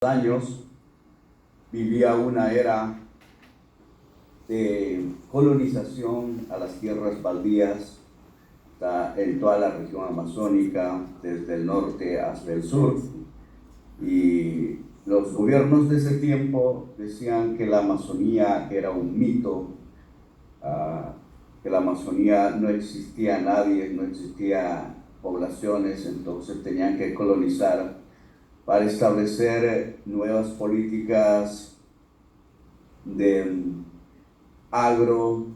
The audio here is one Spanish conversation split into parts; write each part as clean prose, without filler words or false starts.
años vivía una era de colonización a las tierras baldías en toda la región amazónica, desde el norte hasta el sur. Y los gobiernos de ese tiempo decían que la Amazonía era un mito, que la Amazonía no existía nadie, no existía poblaciones, entonces tenían que colonizar para establecer nuevas políticas de agro,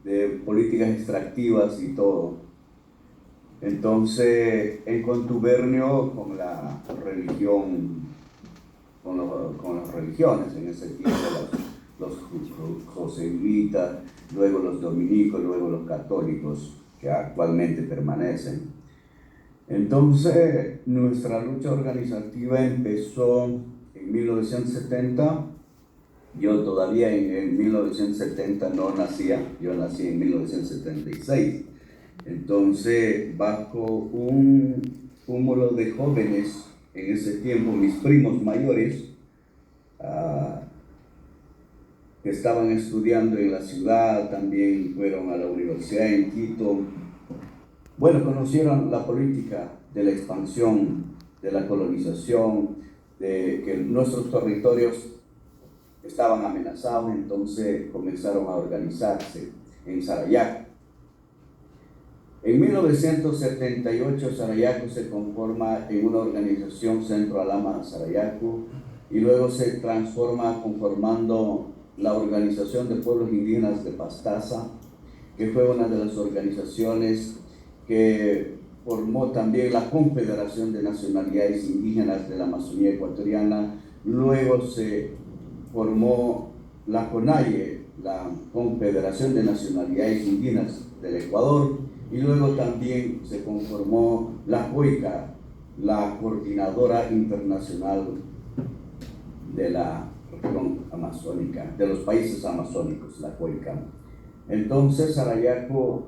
de políticas extractivas y todo. Entonces, en contubernio con la religión, con las religiones en ese tiempo, los josevitas, luego los dominicos, luego los católicos, que actualmente permanecen. Entonces, nuestra lucha organizativa empezó en 1970. Yo todavía en 1970 no nacía, yo nací en 1976. Entonces, bajo un cúmulo de jóvenes en ese tiempo, mis primos mayores, que estaban estudiando en la ciudad, también fueron a la universidad en Quito. Bueno, conocieron la política de la expansión, de la colonización, de que nuestros territorios estaban amenazados, entonces comenzaron a organizarse en Sarayaco. En 1978 Sarayaco se conforma en una organización Centro Alama Sarayaco y luego se transforma conformando la Organización de Pueblos Indígenas de Pastaza, que fue una de las organizaciones que formó también la Confederación de Nacionalidades Indígenas de la Amazonía Ecuatoriana. Luego se formó la CONAIE, la Confederación de Nacionalidades Indígenas del Ecuador, y luego también se conformó la COICA, la Coordinadora Internacional de la región amazónica, de los países amazónicos, la COICA. Entonces, Sarayaco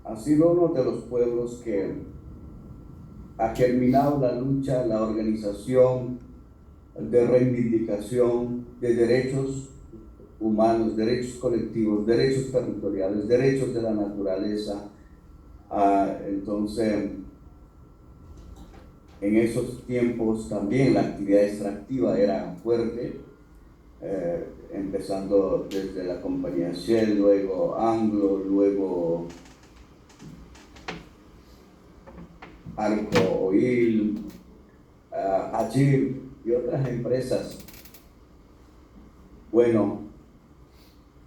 ha sido uno de los pueblos que ha terminado la lucha, la organización de reivindicación de derechos humanos, derechos colectivos, derechos territoriales, derechos de la naturaleza. Entonces, en esos tiempos también la actividad extractiva era fuerte, empezando desde la compañía Shell, luego Anglo, luego Arco Oil, Agir y otras empresas. Bueno,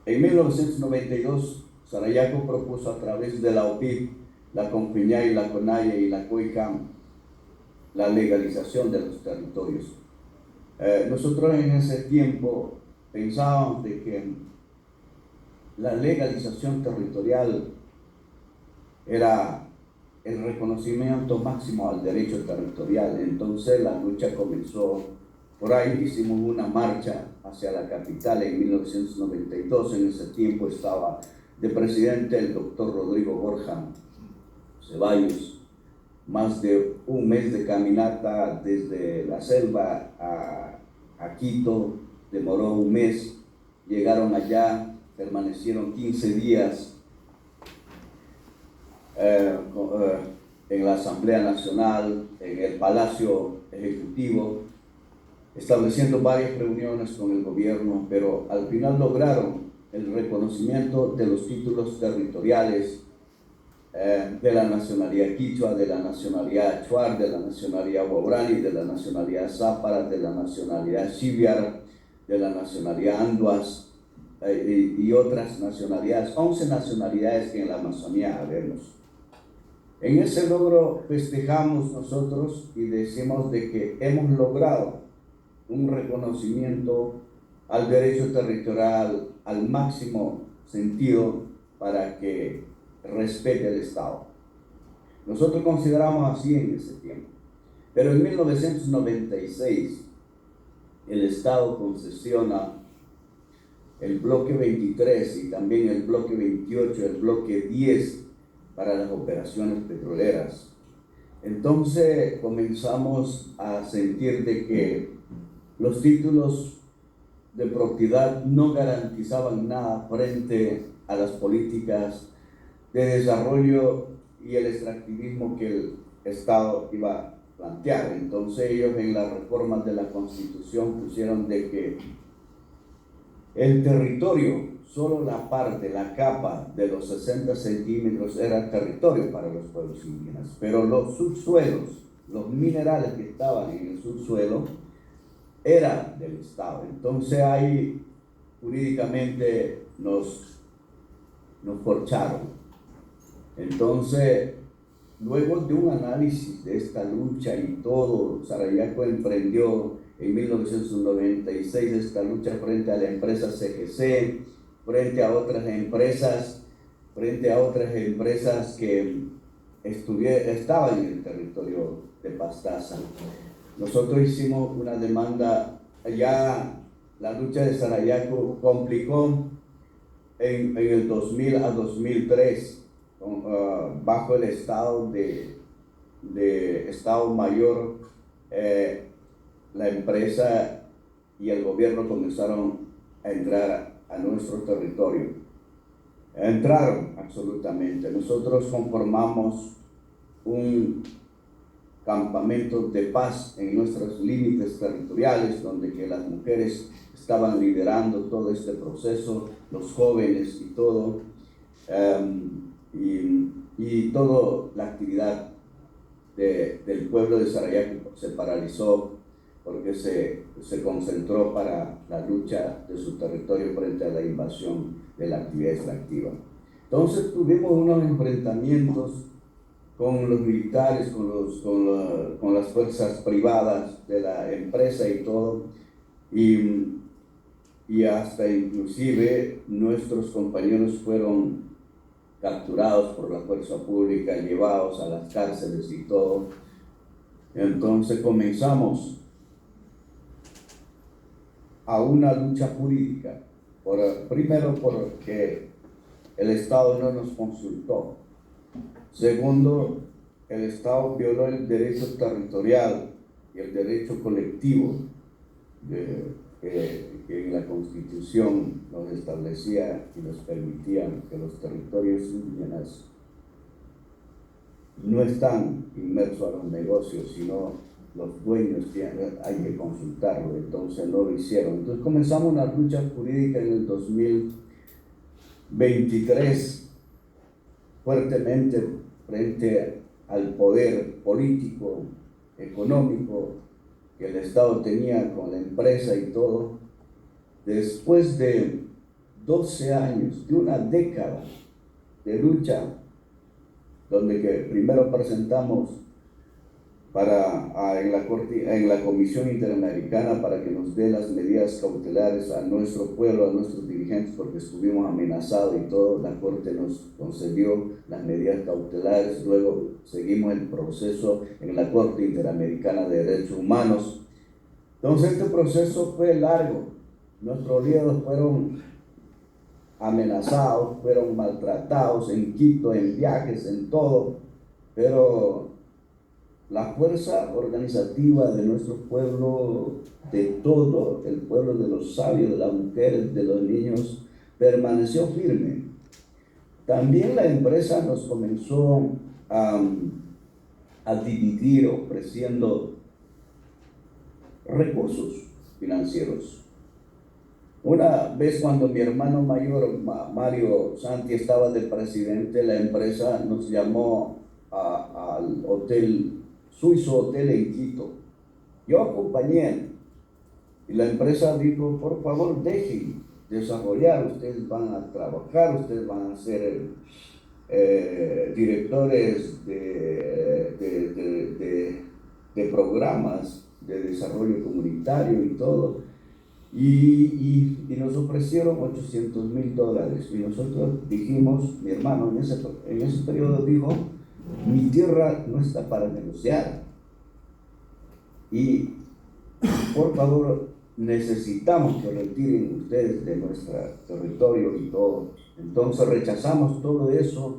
en 1992 Sarayaco propuso a través de la OPIP, la CONFINAE, la CONAIE y la COICA la legalización de los territorios. Nosotros en ese tiempo pensábamos de que la legalización territorial era el reconocimiento máximo al derecho territorial. Entonces la lucha comenzó por ahí. Hicimos una marcha hacia la capital en 1992. En ese tiempo estaba de presidente el doctor Rodrigo Borja Ceballos. Más de un mes de caminata desde la selva a Quito, demoró un mes. Llegaron allá, permanecieron 15 días en la Asamblea Nacional, en el Palacio Ejecutivo, estableciendo varias reuniones con el gobierno, pero al final lograron el reconocimiento de los títulos territoriales de la nacionalidad quichua, de la nacionalidad achuar, de la nacionalidad guaurani, de la nacionalidad zápara, de la nacionalidad xiviar, de la nacionalidad anduas y otras nacionalidades, 11 nacionalidades que en la Amazonía habemos. En ese logro festejamos nosotros y decimos de que hemos logrado un reconocimiento al derecho territorial al máximo sentido para que respete el Estado. Nosotros consideramos así en ese tiempo. Pero en 1996 el Estado concesiona el bloque 23 y también el bloque 28, el bloque 10 para las operaciones petroleras. Entonces comenzamos a sentir de que los títulos de propiedad no garantizaban nada frente a las políticas de desarrollo y el extractivismo que el Estado iba a plantear. Entonces ellos en las reformas de la Constitución pusieron de que el territorio, solo la parte, la capa de los 60 centímetros era territorio para los pueblos indígenas, pero los subsuelos, los minerales que estaban en el subsuelo, era del Estado. Entonces ahí jurídicamente nos corcharon. Entonces, luego de un análisis de esta lucha y todo, Sarayaco emprendió en 1996 esta lucha frente a la empresa CGC, frente a otras empresas que estaban en el territorio de Pastaza. Nosotros hicimos una demanda, ya la lucha de Sarayaco complicó en el 2000 a 2003, bajo el estado de Estado Mayor, la empresa y el gobierno comenzaron a entrar a nuestro territorio. Entraron absolutamente. Nosotros conformamos un campamento de paz en nuestros límites territoriales, donde que las mujeres estaban liderando todo este proceso, los jóvenes y todo, y toda la actividad del pueblo de Sarayaco se paralizó porque se concentró para la lucha de su territorio frente a la invasión de la actividad extractiva. Entonces tuvimos unos enfrentamientos con los militares, con las fuerzas privadas de la empresa y todo, y hasta inclusive nuestros compañeros fueron capturados por la fuerza pública, llevados a las cárceles y todo. Entonces comenzamos a una lucha jurídica, primero porque el Estado no nos consultó. Segundo, el Estado violó el derecho territorial y el derecho colectivo que en la Constitución nos establecía y nos permitía que los territorios indígenas no están inmersos a los negocios, sino los dueños hay que consultarlo. Entonces no lo hicieron. Entonces comenzamos una lucha jurídica en el 2023 fuertemente frente al poder político, económico que el Estado tenía con la empresa y todo. Después de 12 años, de una década de lucha, donde que primero presentamos en la Comisión Interamericana para que nos dé las medidas cautelares a nuestro pueblo, a nuestros dirigentes, porque estuvimos amenazados y todo. La Corte nos concedió las medidas cautelares. Luego seguimos el proceso en la Corte Interamericana de Derechos Humanos. Entonces este proceso fue largo. Nuestros líderes fueron amenazados, fueron maltratados en Quito, en viajes, en todo, pero la fuerza organizativa de nuestro pueblo, de todo el pueblo, de los sabios, de las mujeres, de los niños, permaneció firme. También la empresa nos comenzó a dividir, ofreciendo recursos financieros. Una vez cuando mi hermano mayor, Mario Santi, estaba de presidente, la empresa nos llamó al hotel, Suizo Hotel en Quito. Yo acompañé y la empresa dijo, por favor dejen desarrollar, ustedes van a trabajar, ustedes van a ser directores de programas de desarrollo comunitario y todo. Y nos ofrecieron $800,000 y nosotros dijimos, mi hermano en ese periodo dijo, mi tierra no está para negociar y por favor necesitamos que retiren ustedes de nuestro territorio y todo. Entonces rechazamos todo eso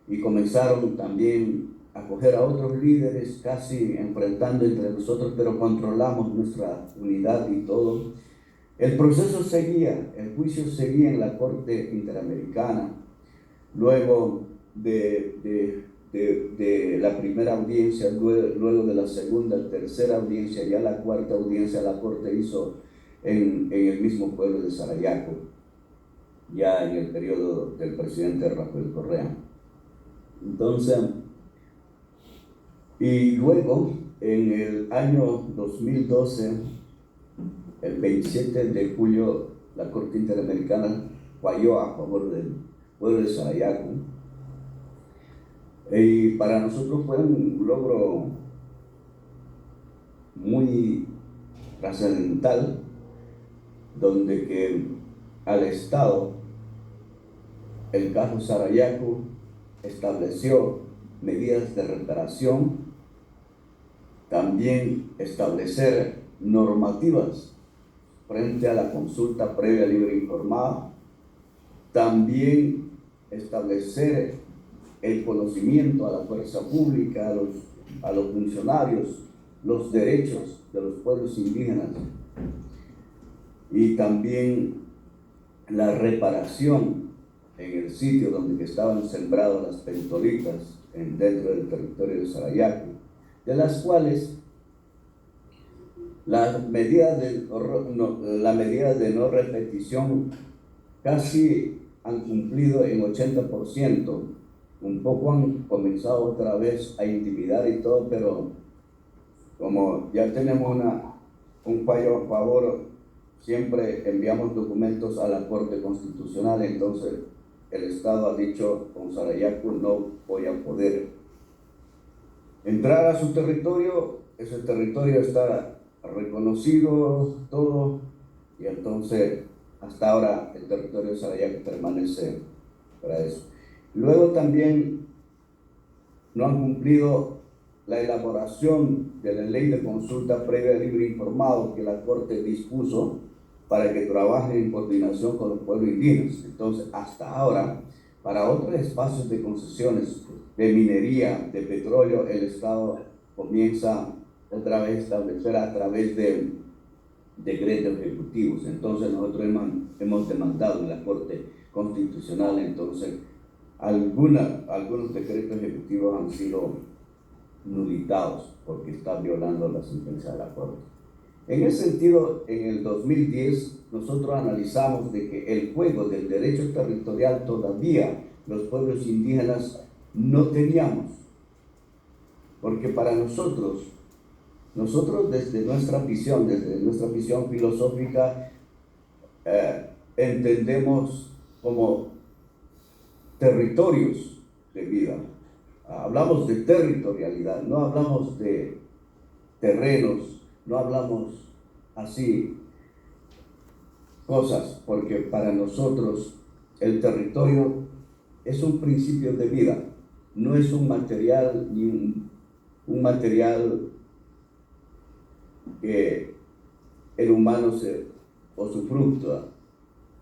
y comenzaron también acoger a otros líderes, casi enfrentando entre nosotros, pero controlamos nuestra unidad y todo. El proceso seguía, el juicio seguía en la Corte Interamericana. Luego de la primera audiencia, luego de la segunda, tercera audiencia, ya la cuarta audiencia, la Corte hizo en el mismo pueblo de Sarayaco, ya en el periodo del presidente Rafael Correa. Entonces, y luego, en el año 2012, el 27 de julio, la Corte Interamericana falló a favor del pueblo de Sarayaco. Y para nosotros fue un logro muy trascendental, donde que al Estado, el caso Sarayaco estableció medidas de reparación, también establecer normativas frente a la consulta previa, libre e informada, también establecer el conocimiento a la fuerza pública, a los funcionarios, los derechos de los pueblos indígenas, y también la reparación en el sitio donde estaban sembradas las pentolitas dentro del territorio de Sarayaco, de las cuales la medida de no repetición casi han cumplido en 80%. Un poco han comenzado otra vez a intimidar y todo, pero como ya tenemos un fallo a favor, siempre enviamos documentos a la Corte Constitucional. Entonces el Estado ha dicho: con Sarayaco no voy a poder entrar a su territorio, ese territorio está reconocido, todo, y entonces hasta ahora el territorio de Sarayaco permanece para eso. Luego también no han cumplido la elaboración de la ley de consulta previa, libre e informado que la Corte dispuso para que trabajen en coordinación con los pueblos indígenas. Entonces, hasta ahora, para otros espacios de concesiones de minería, de petróleo, el Estado comienza otra vez a establecer a través de decretos ejecutivos. Entonces, nosotros hemos demandado en la Corte Constitucional, entonces, algunos decretos ejecutivos han sido nulitados porque están violando la sentencia de la Corte. En ese sentido, en el 2010, nosotros analizamos de que el juego del derecho territorial todavía los pueblos indígenas no teníamos, porque para nosotros desde nuestra visión filosófica, entendemos como territorios de vida. Hablamos de territorialidad, no hablamos de terrenos, no hablamos así cosas, porque para nosotros el territorio es un principio de vida, no es un material ni un material que el humano o su fruto,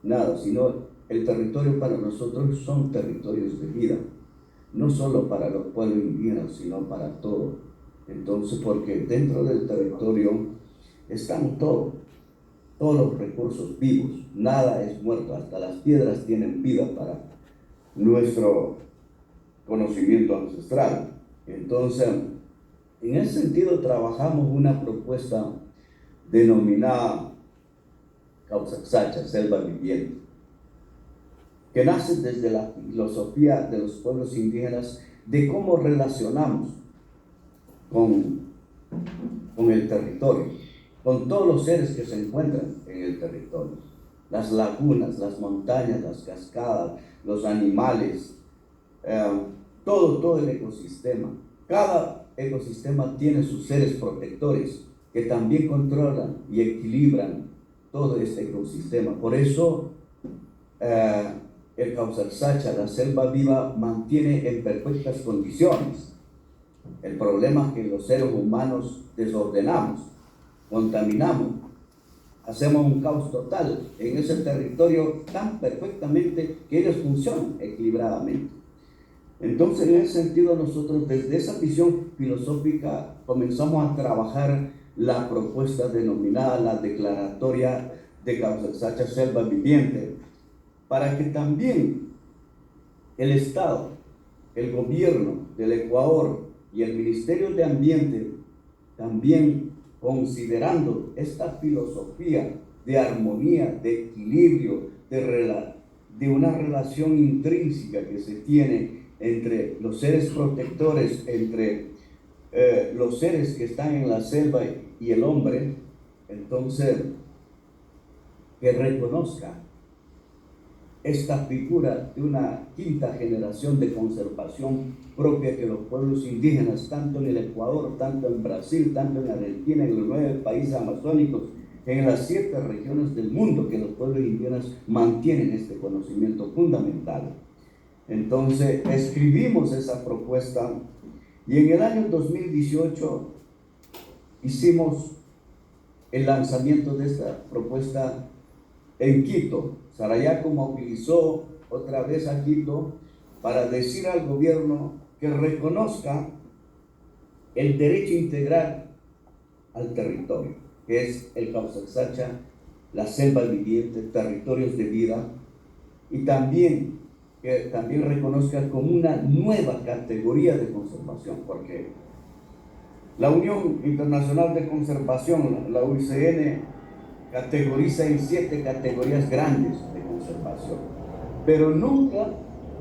nada, sino el territorio para nosotros son territorios de vida, no solo para los pueblos indígenas, sino para todos. Entonces, porque dentro del territorio están todos los recursos vivos, nada es muerto, hasta las piedras tienen vida para nuestro conocimiento ancestral. Entonces, en ese sentido trabajamos una propuesta denominada Causaxacha, selva viviente, que nace desde la filosofía de los pueblos indígenas de cómo relacionamos con el territorio, con todos los seres que se encuentran en el territorio, las lagunas, las montañas, las cascadas, los animales, todo el ecosistema. Cada ecosistema tiene sus seres protectores que también controlan y equilibran todo este ecosistema. Por eso el Causaxacha, la selva viva, mantiene en perfectas condiciones. El problema es que los seres humanos desordenamos, contaminamos, hacemos un caos total en ese territorio tan perfectamente que ellos funcionan equilibradamente. Entonces, en ese sentido, nosotros desde esa visión filosófica comenzamos a trabajar la propuesta denominada la Declaratoria de Causaxacha Selva Viviente, para que también el Estado, el gobierno del Ecuador y el Ministerio de Ambiente, también considerando esta filosofía de armonía, de equilibrio, de una relación intrínseca que se tiene entre los seres protectores, entre los seres que están en la selva y el hombre, entonces que reconozca esta figura de una quinta generación de conservación propia que los pueblos indígenas, tanto en el Ecuador, tanto en Brasil, tanto en Argentina, en los 9 países amazónicos, en las 7 regiones del mundo, que los pueblos indígenas mantienen este conocimiento fundamental. Entonces, escribimos esa propuesta y en el año 2018 hicimos el lanzamiento de esta propuesta en Quito. Sarayaco movilizó otra vez a Quito para decir al gobierno que reconozca el derecho integral al territorio, que es el Causaxacha, la selva viviente, territorios de vida, y también que también reconozca como una nueva categoría de conservación, porque la Unión Internacional de Conservación, la UICN, categoriza en 7 categorías grandes de conservación, pero nunca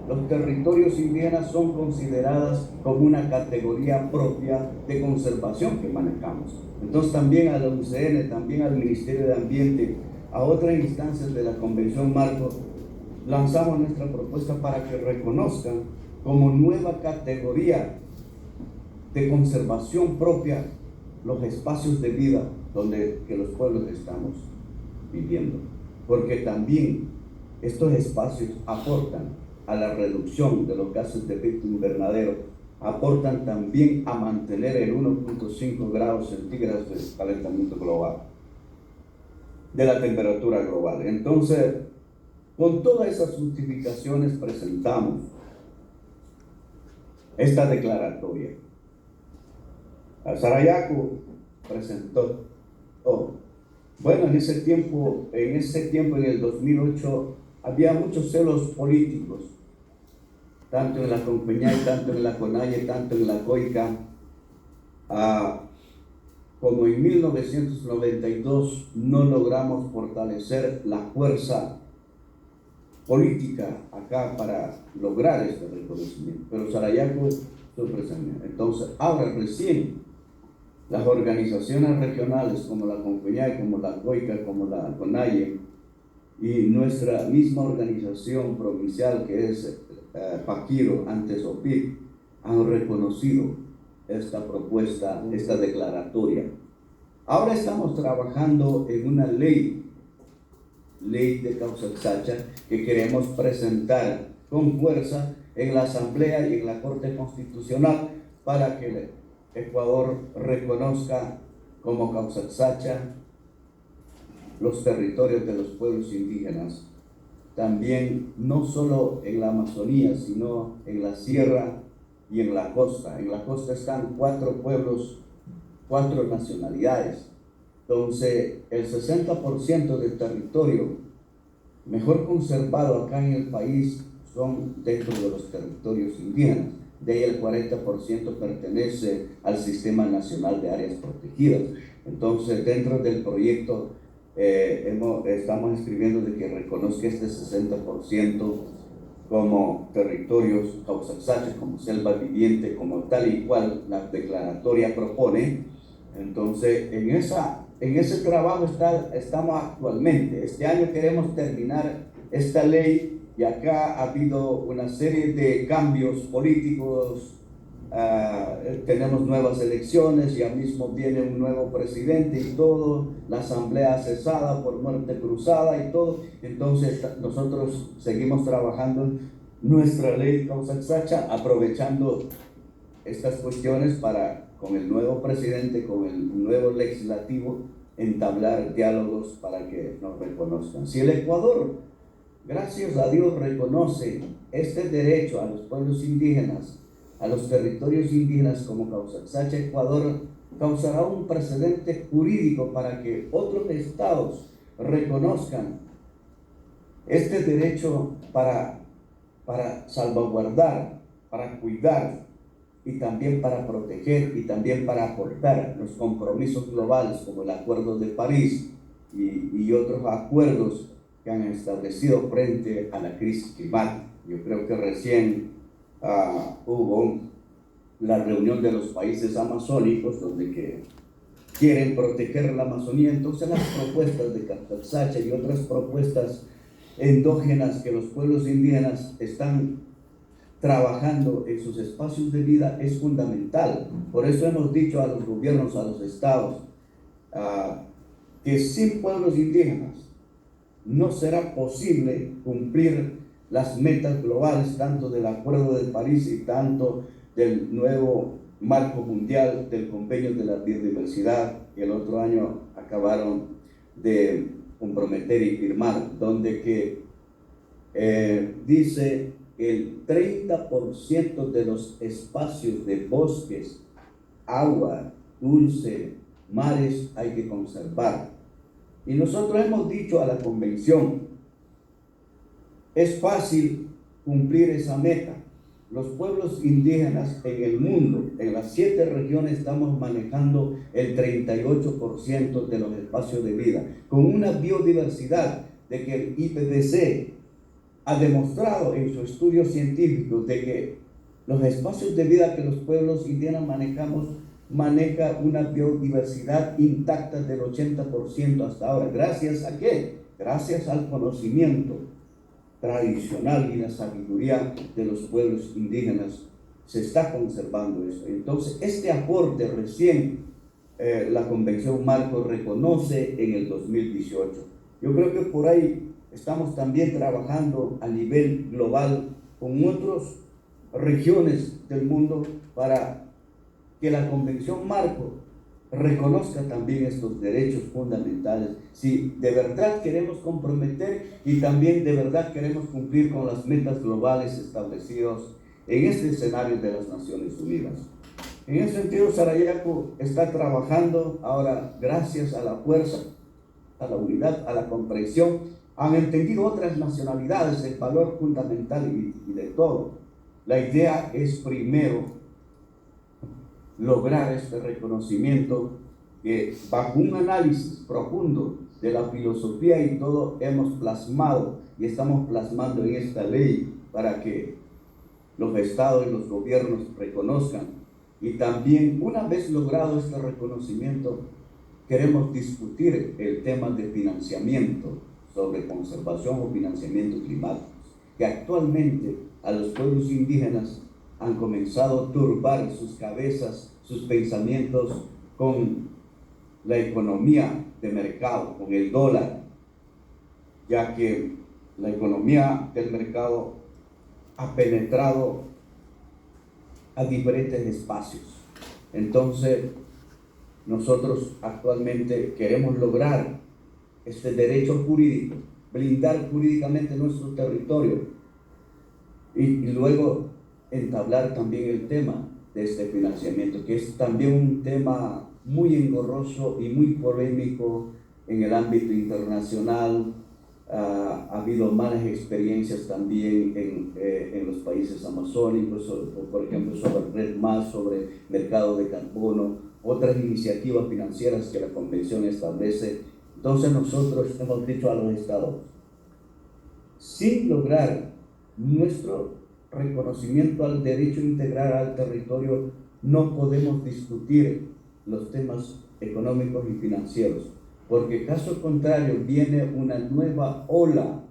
los territorios indígenas son considerados como una categoría propia de conservación que manejamos. Entonces también a la UCN, también al Ministerio de Ambiente, a otras instancias de la Convención Marco, lanzamos nuestra propuesta para que reconozcan como nueva categoría de conservación propia los espacios de vida donde que los pueblos estamos viviendo, porque también estos espacios aportan a la reducción de los gases de efecto invernadero, aportan también a mantener el 1.5 grados centígrados de calentamiento global, de la temperatura global. Entonces, con todas esas justificaciones presentamos esta declaratoria. Sarayaco presentó bueno, en ese tiempo, en el 2008, había muchos celos políticos, tanto en la Compañía, tanto en la CONAIE, tanto en la COICA, como en 1992 no logramos fortalecer la fuerza política acá para lograr este reconocimiento, pero Sarayaco sorpresamente. Entonces, ahora recién las organizaciones regionales como la Compañía, como la COICA, como la CONAIE y nuestra misma organización provincial que es Paquiro, antes OPIC, han reconocido esta propuesta, esta declaratoria. Ahora estamos trabajando en una ley de Causaxacha que queremos presentar con fuerza en la Asamblea y en la Corte Constitucional para que Ecuador reconozca como Causaxacha los territorios de los pueblos indígenas, también no solo en la Amazonía, sino en la sierra y en la costa. En la costa están 4 pueblos, 4 nacionalidades. Entonces, el 60% del territorio mejor conservado acá en el país son dentro de los territorios indígenas. De ahí el 40% pertenece al Sistema Nacional de Áreas Protegidas. Entonces, dentro del proyecto estamos escribiendo de que reconozca este 60% como territorios Causaxacha, como selva viviente, como tal y cual la declaratoria propone. Entonces, en ese trabajo estamos actualmente. Este año queremos terminar esta ley y acá ha habido una serie de cambios políticos. Tenemos nuevas elecciones, ya mismo viene un nuevo presidente y todo, la asamblea cesada por muerte cruzada y todo. Entonces nosotros seguimos trabajando en nuestra ley Causaxacha, aprovechando estas cuestiones para, con el nuevo presidente, con el nuevo legislativo, entablar diálogos para que nos reconozcan. Si el Ecuador gracias a Dios, reconoce este derecho a los pueblos indígenas, a los territorios indígenas como Causaxacha, Ecuador, causará un precedente jurídico para que otros estados reconozcan este derecho para salvaguardar, para cuidar y también para proteger y también para aportar los compromisos globales como el Acuerdo de París y otros acuerdos que han establecido frente a la crisis climática. Yo creo que recién hubo la reunión de los países amazónicos donde que quieren proteger la Amazonía. Entonces las propuestas de Causaxacha y otras propuestas endógenas que los pueblos indígenas están trabajando en sus espacios de vida es fundamental. Por eso hemos dicho a los gobiernos, a los estados, que sin pueblos indígenas no será posible cumplir las metas globales, tanto del Acuerdo de París y tanto del nuevo marco mundial del Convenio de la Biodiversidad, que el otro año acabaron de comprometer y firmar, donde que dice el 30% de los espacios de bosques, agua dulce, mares hay que conservar. Y nosotros hemos dicho a la convención, es fácil cumplir esa meta. Los pueblos indígenas en el mundo, en las 7 regiones, estamos manejando el 38% de los espacios de vida, con una biodiversidad de que el IPCC ha demostrado en sus estudios científicos de que los espacios de vida que los pueblos indígenas manejamos maneja una biodiversidad intacta del 80% hasta ahora. ¿Gracias a qué? Gracias al conocimiento tradicional y la sabiduría de los pueblos indígenas se está conservando eso. Entonces, este aporte recién la Convención Marco reconoce en el 2018. Yo creo que por ahí estamos también trabajando a nivel global con otras regiones del mundo para que la Convención Marco reconozca también estos derechos fundamentales, si de verdad queremos comprometer y también de verdad queremos cumplir con las metas globales establecidas en este escenario de las Naciones Unidas. En ese sentido, Sarayaco está trabajando ahora, gracias a la fuerza, a la unidad, a la comprensión, han entendido otras nacionalidades el valor fundamental y de todo. La idea es primero lograr este reconocimiento que bajo un análisis profundo de la filosofía y todo hemos plasmado y estamos plasmando en esta ley para que los estados y los gobiernos reconozcan. Y también, una vez logrado este reconocimiento, queremos discutir el tema de financiamiento sobre conservación o financiamiento climático, que actualmente a los pueblos indígenas han comenzado a turbar sus cabezas, sus pensamientos con la economía de mercado, con el dólar, ya que la economía del mercado ha penetrado a diferentes espacios. Entonces, nosotros actualmente queremos lograr este derecho jurídico, blindar jurídicamente nuestro territorio y luego entablar también el tema de este financiamiento, que es también un tema muy engorroso y muy polémico en el ámbito internacional. Ha habido malas experiencias también en los países amazónicos, por ejemplo sobre Red Más, sobre mercado de carbono, otras iniciativas financieras que la Convención establece. Entonces nosotros hemos dicho a los estados, sin lograr nuestro reconocimiento al derecho integral al territorio, no podemos discutir los temas económicos y financieros, porque caso contrario viene una nueva ola,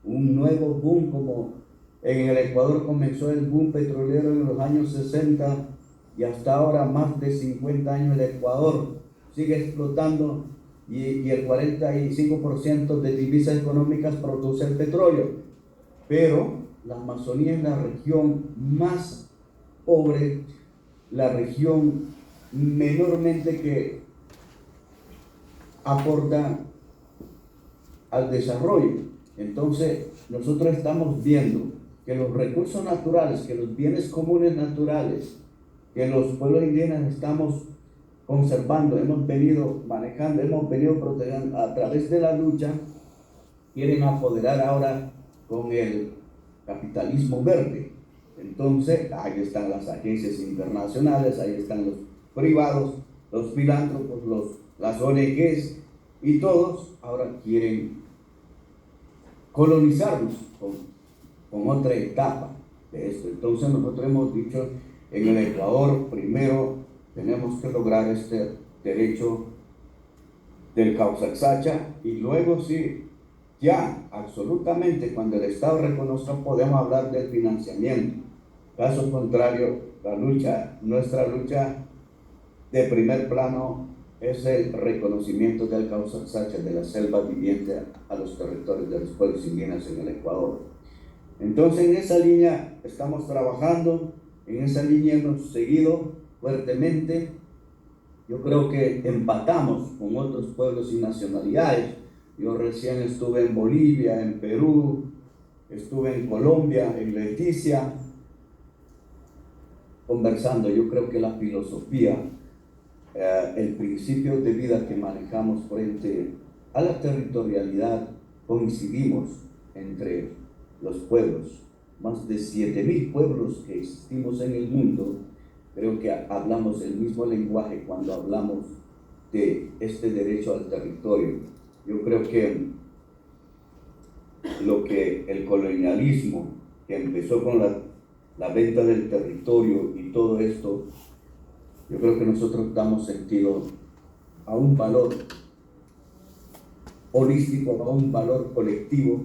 un nuevo boom, como en el Ecuador comenzó el boom petrolero en los años 60 y hasta ahora más de 50 años el Ecuador sigue explotando y el 45% de divisas económicas produce el petróleo, pero la Amazonía es la región más pobre, la región menormente que aporta al desarrollo. Entonces, nosotros estamos viendo que los recursos naturales, que los bienes comunes naturales, que los pueblos indígenas estamos conservando, hemos venido manejando, hemos venido protegiendo a través de la lucha, quieren apoderar ahora con el capitalismo verde. Entonces, ahí están las agencias internacionales, ahí están los privados, los filántropos, las ONGs, y todos ahora quieren colonizarnos con otra etapa de esto. Entonces nosotros hemos dicho, en el Ecuador primero tenemos que lograr este derecho del Causaxacha, y luego sí, ya absolutamente cuando el Estado reconozca, podemos hablar del financiamiento. Caso contrario, nuestra lucha de primer plano es el reconocimiento del Causaxacha, de la selva viviente, a los territorios de los pueblos indígenas en el Ecuador. Entonces, en esa línea estamos trabajando, en esa línea hemos seguido fuertemente. Yo creo que empatamos con otros pueblos y nacionalidades. Yo recién estuve en Bolivia, en Perú, estuve en Colombia, en Leticia, conversando. Yo creo que la filosofía, el principio de vida que manejamos frente a la territorialidad, coincidimos entre los pueblos. Más de 7,000 pueblos que existimos en el mundo, creo que hablamos el mismo lenguaje cuando hablamos de este derecho al territorio. Yo creo que lo que el colonialismo, que empezó con la venta del territorio y todo esto, yo creo que nosotros damos sentido a un valor holístico, a un valor colectivo,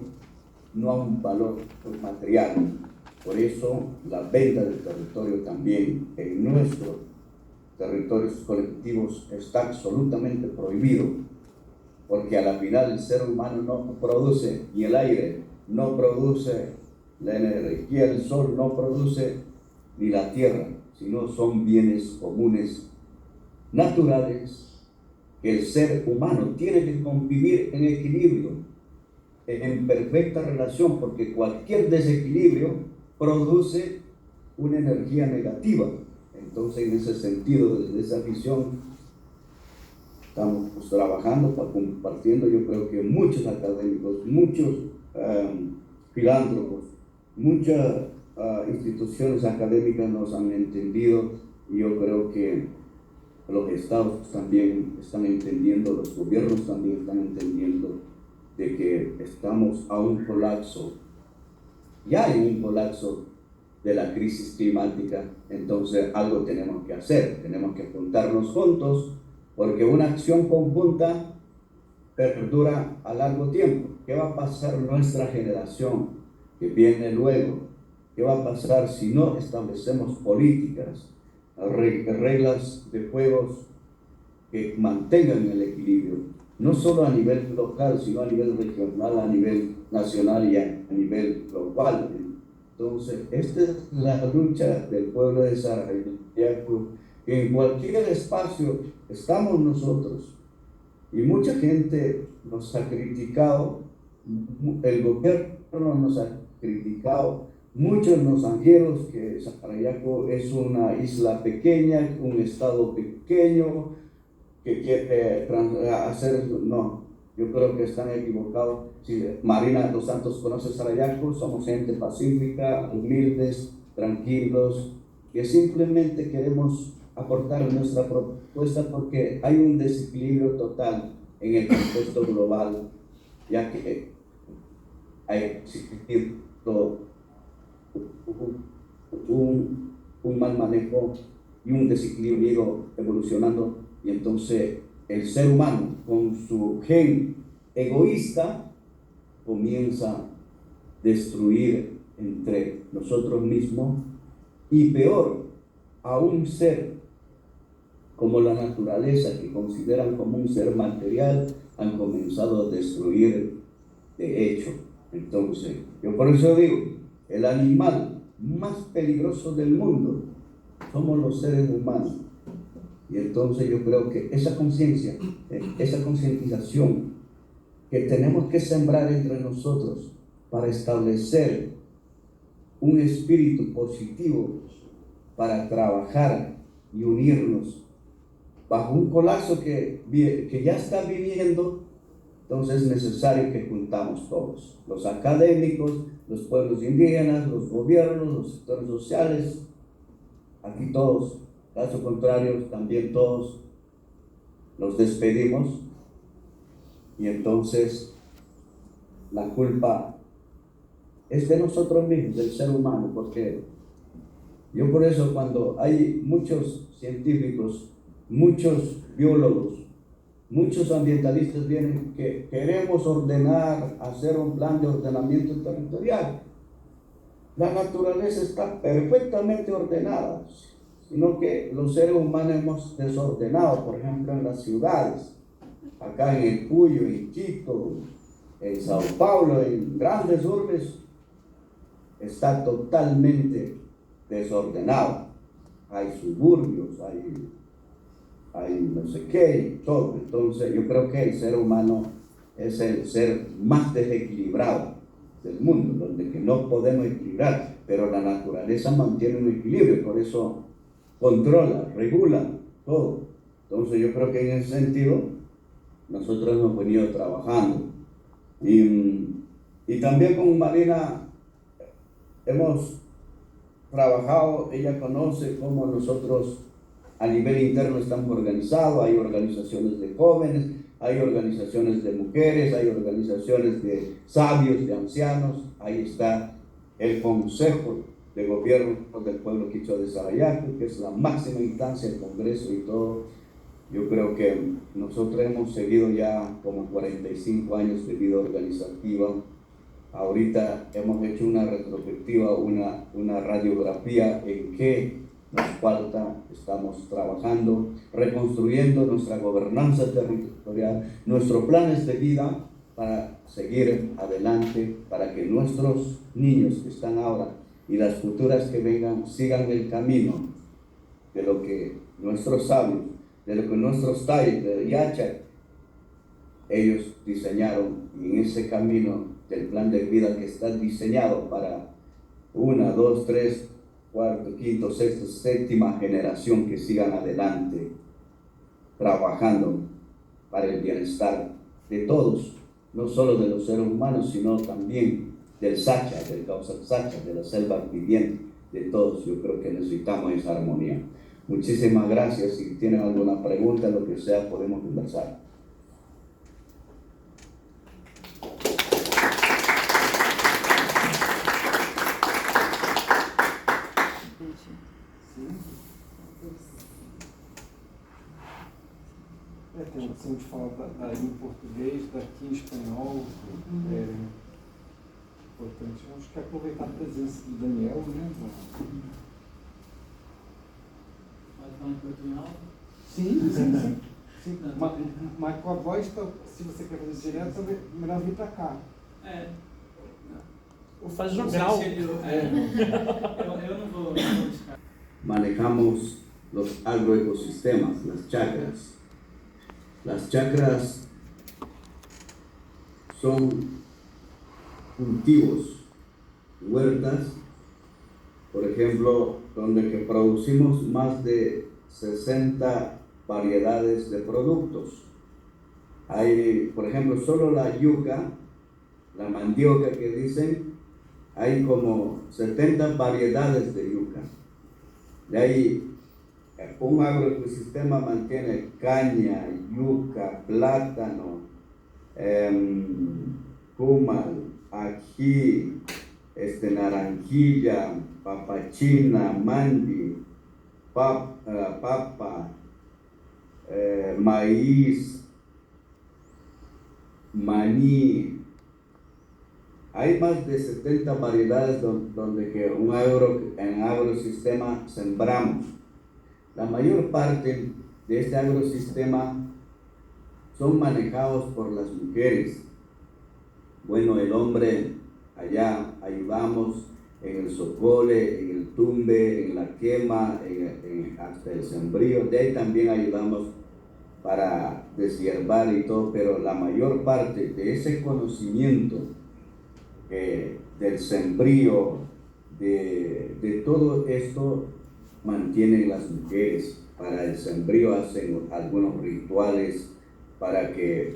no a un valor material. Por eso la venta del territorio también en nuestros territorios colectivos está absolutamente prohibido, porque a la final el ser humano no produce, y el aire no produce, la energía del sol no produce, ni la tierra, sino son bienes comunes naturales que el ser humano tiene que convivir en equilibrio, en perfecta relación, porque cualquier desequilibrio produce una energía negativa. Entonces, en ese sentido, desde esa visión, estamos trabajando, compartiendo. Yo creo que muchos académicos, muchos filántropos, muchas instituciones académicas nos han entendido, y yo creo que los estados también están entendiendo, los gobiernos también están entendiendo de que estamos a un colapso, ya hay un colapso de la crisis climática. Entonces algo tenemos que hacer, tenemos que juntarnos juntos, porque una acción conjunta perdura a largo tiempo. ¿Qué va a pasar nuestra generación que viene luego? ¿Qué va a pasar si no establecemos políticas, reglas de juegos que mantengan el equilibrio, no solo a nivel local, sino a nivel regional, a nivel nacional y a nivel global? Entonces, esta es la lucha del pueblo de Sarayaco. En cualquier espacio estamos nosotros, y mucha gente nos ha criticado, el gobierno nos ha criticado, muchos nos han dicho que Sarayaco es una isla pequeña, un estado pequeño, que quiere hacer. No, yo creo que están equivocados. Si Marina dos Santos conoce Sarayaco, somos gente pacífica, humildes, tranquilos, que simplemente queremos aportar nuestra propuesta, porque hay un desequilibrio total en el contexto global, ya que hay existido un mal manejo y un desequilibrio evolucionando, y entonces el ser humano, con su gen egoísta, comienza a destruir entre nosotros mismos, y peor, a un ser como la naturaleza, que consideran como un ser material, han comenzado a destruir de hecho. Entonces, yo por eso digo, el animal más peligroso del mundo somos los seres humanos. Y entonces yo creo que esa conciencia, esa concientización que tenemos que sembrar entre nosotros para establecer un espíritu positivo para trabajar y unirnos bajo un colapso que ya está viviendo. Entonces es necesario que juntamos todos, los académicos, los pueblos indígenas, los gobiernos, los sectores sociales, aquí todos. Caso contrario, también todos nos despedimos y entonces la culpa es de nosotros mismos, del ser humano, porque yo por eso cuando hay muchos científicos, muchos biólogos, muchos ambientalistas vienen que queremos ordenar, hacer un plan de ordenamiento territorial. La naturaleza está perfectamente ordenada, sino que los seres humanos hemos desordenado, por ejemplo, en las ciudades, acá en el Puyo, en Quito, en Sao Paulo, en grandes urbes, está totalmente desordenado. Hay suburbios, hay no sé qué, todo. Entonces yo creo que el ser humano es el ser más desequilibrado del mundo, donde que no podemos equilibrar, pero la naturaleza mantiene un equilibrio, por eso controla, regula todo. Entonces yo creo que en ese sentido nosotros hemos venido trabajando y también con Marina hemos trabajado. Ella conoce cómo nosotros a nivel interno estamos organizados. Hay organizaciones de jóvenes, hay organizaciones de mujeres, hay organizaciones de sabios, de ancianos. Ahí está el Consejo de Gobierno del Pueblo Quichua de Sarayaco, que es la máxima instancia del Congreso y todo. Yo creo que nosotros hemos seguido ya como 45 años de vida organizativa. Ahorita hemos hecho una retrospectiva, una radiografía en qué nos falta. Estamos trabajando, reconstruyendo nuestra gobernanza territorial, nuestros planes de vida para seguir adelante, para que nuestros niños que están ahora y las futuras que vengan sigan el camino de lo que nuestros sabios, de lo que nuestros talles de Yacha, ellos diseñaron, y en ese camino del plan de vida que está diseñado para 1, 2, 3, 4, 5, 6, 7 generación que sigan adelante, trabajando para el bienestar de todos, no solo de los seres humanos, sino también del Sacha, del Causa Sacha, de la selva viviente, de todos. Yo creo que necesitamos esa armonía. Muchísimas gracias. Si tienen alguna pregunta, lo que sea, podemos conversar. Tem a opção de falar daí em português, daqui em espanhol. É importante. Acho que aproveitar a presença do Daniel, né? Pode falar em portunhol? Sim. Mas com a voz, se você quer fazer isso direto, é melhor vir para cá. Ou faz jogral. Eu não vou buscar. Manejamos los agroecosistemas, las chacras. Las chacras son cultivos, huertas, por ejemplo, donde que producimos más de 60 variedades de productos. Hay, por ejemplo, solo la yuca, la mandioca que dicen, hay como 70 variedades de yuca. De ahí, un agroecosistema mantiene caña, yuca, plátano, cumal, ají, naranjilla, papachina, mandi, papa, maíz, maní. Hay más de 70 variedades donde que en agrosistema sembramos. La mayor parte de este agrosistema son manejados por las mujeres. Bueno, el hombre allá ayudamos en el socole, en el tumbe, en la quema, hasta el sembrío. De ahí también ayudamos para deshiervar y todo, pero la mayor parte de ese conocimiento del sembrío, de todo esto, mantienen las mujeres. Para el sembrío hacen algunos rituales para que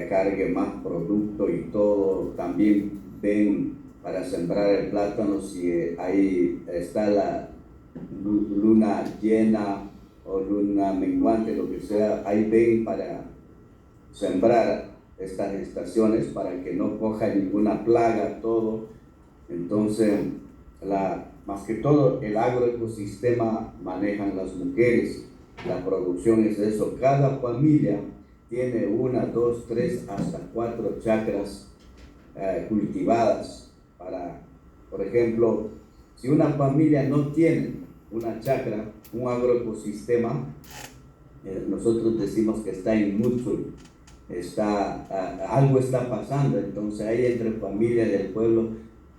cargue más producto y todo. También ven para sembrar el plátano si ahí está la luna llena o luna menguante, lo que sea, ahí ven para sembrar estas estaciones para que no coja ninguna plaga, todo. Entonces, más que todo, el agroecosistema manejan las mujeres. La producción es eso. Cada familia tiene 1, 2, 3, hasta 4 chacras cultivadas. Por ejemplo, si una familia no tiene una chacra, un agroecosistema, nosotros decimos que está inútil, algo está pasando. Entonces ahí entre familias del pueblo